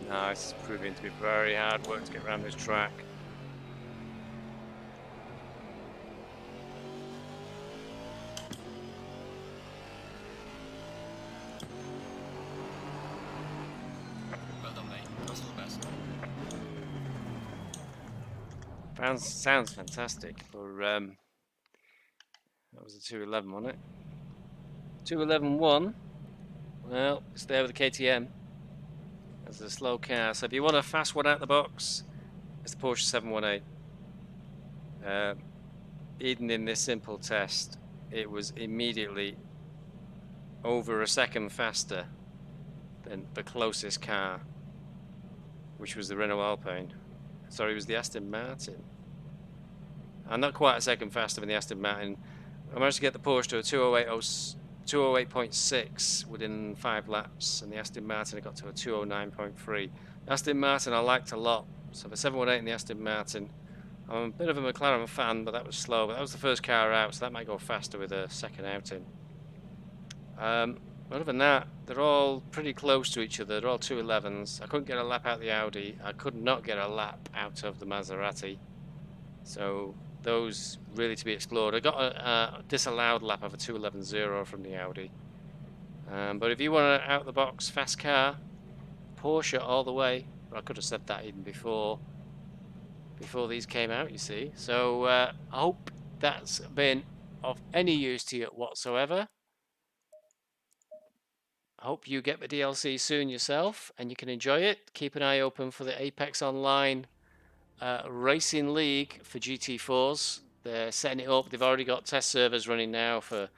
No, it's proving to be very hard work to get around this track. Well done, mate. That's all the best. Sounds fantastic for that was a 211, wasn't it? 211.1. Well, it's there with the KTM. As a slow car. So if you want a fast one out the box, it's the Porsche 718. Even in this simple test, it was immediately over a second faster than the closest car, which was the Renault Alpine. Sorry, it was the Aston Martin. And not quite a second faster than the Aston Martin. I managed to get the Porsche to a 208.6 within 5 laps, and the Aston Martin I got to a 209.3. Aston Martin I liked a lot, so the 718 and the Aston Martin. I'm a bit of a McLaren fan, but that was slow. But that was the first car out, so that might go faster with a second outing. Other than that, they're all pretty close to each other. They're all 211s. I couldn't get a lap out of the Audi. I could not get a lap out of the Maserati. So those really to be explored. I got a disallowed lap of a 211.0 from the Audi. But if you want an out-the-box fast car, Porsche all the way. I could have said that even before these came out, you see. So I hope that's been of any use to you whatsoever. I hope you get the DLC soon yourself and you can enjoy it. Keep an eye open for the Apex Online Racing League for GT4s. They're setting it up. They've already got test servers running now for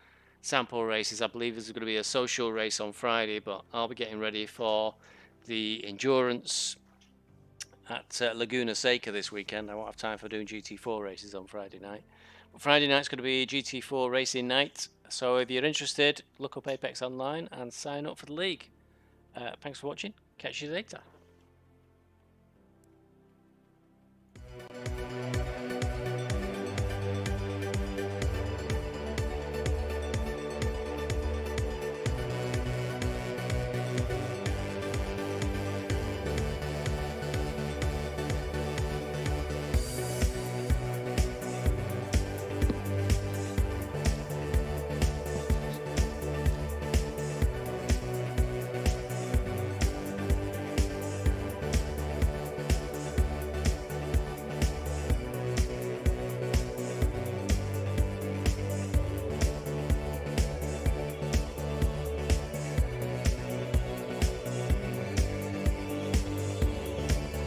sample races. I believe there's going to be a social race on Friday, but I'll be getting ready for the endurance at Laguna Seca this weekend. I won't have time for doing GT4 races on Friday night. But Friday night's going to be GT4 racing night. So if you're interested, look up Apex Online and sign up for the league. Thanks for watching. Catch you later.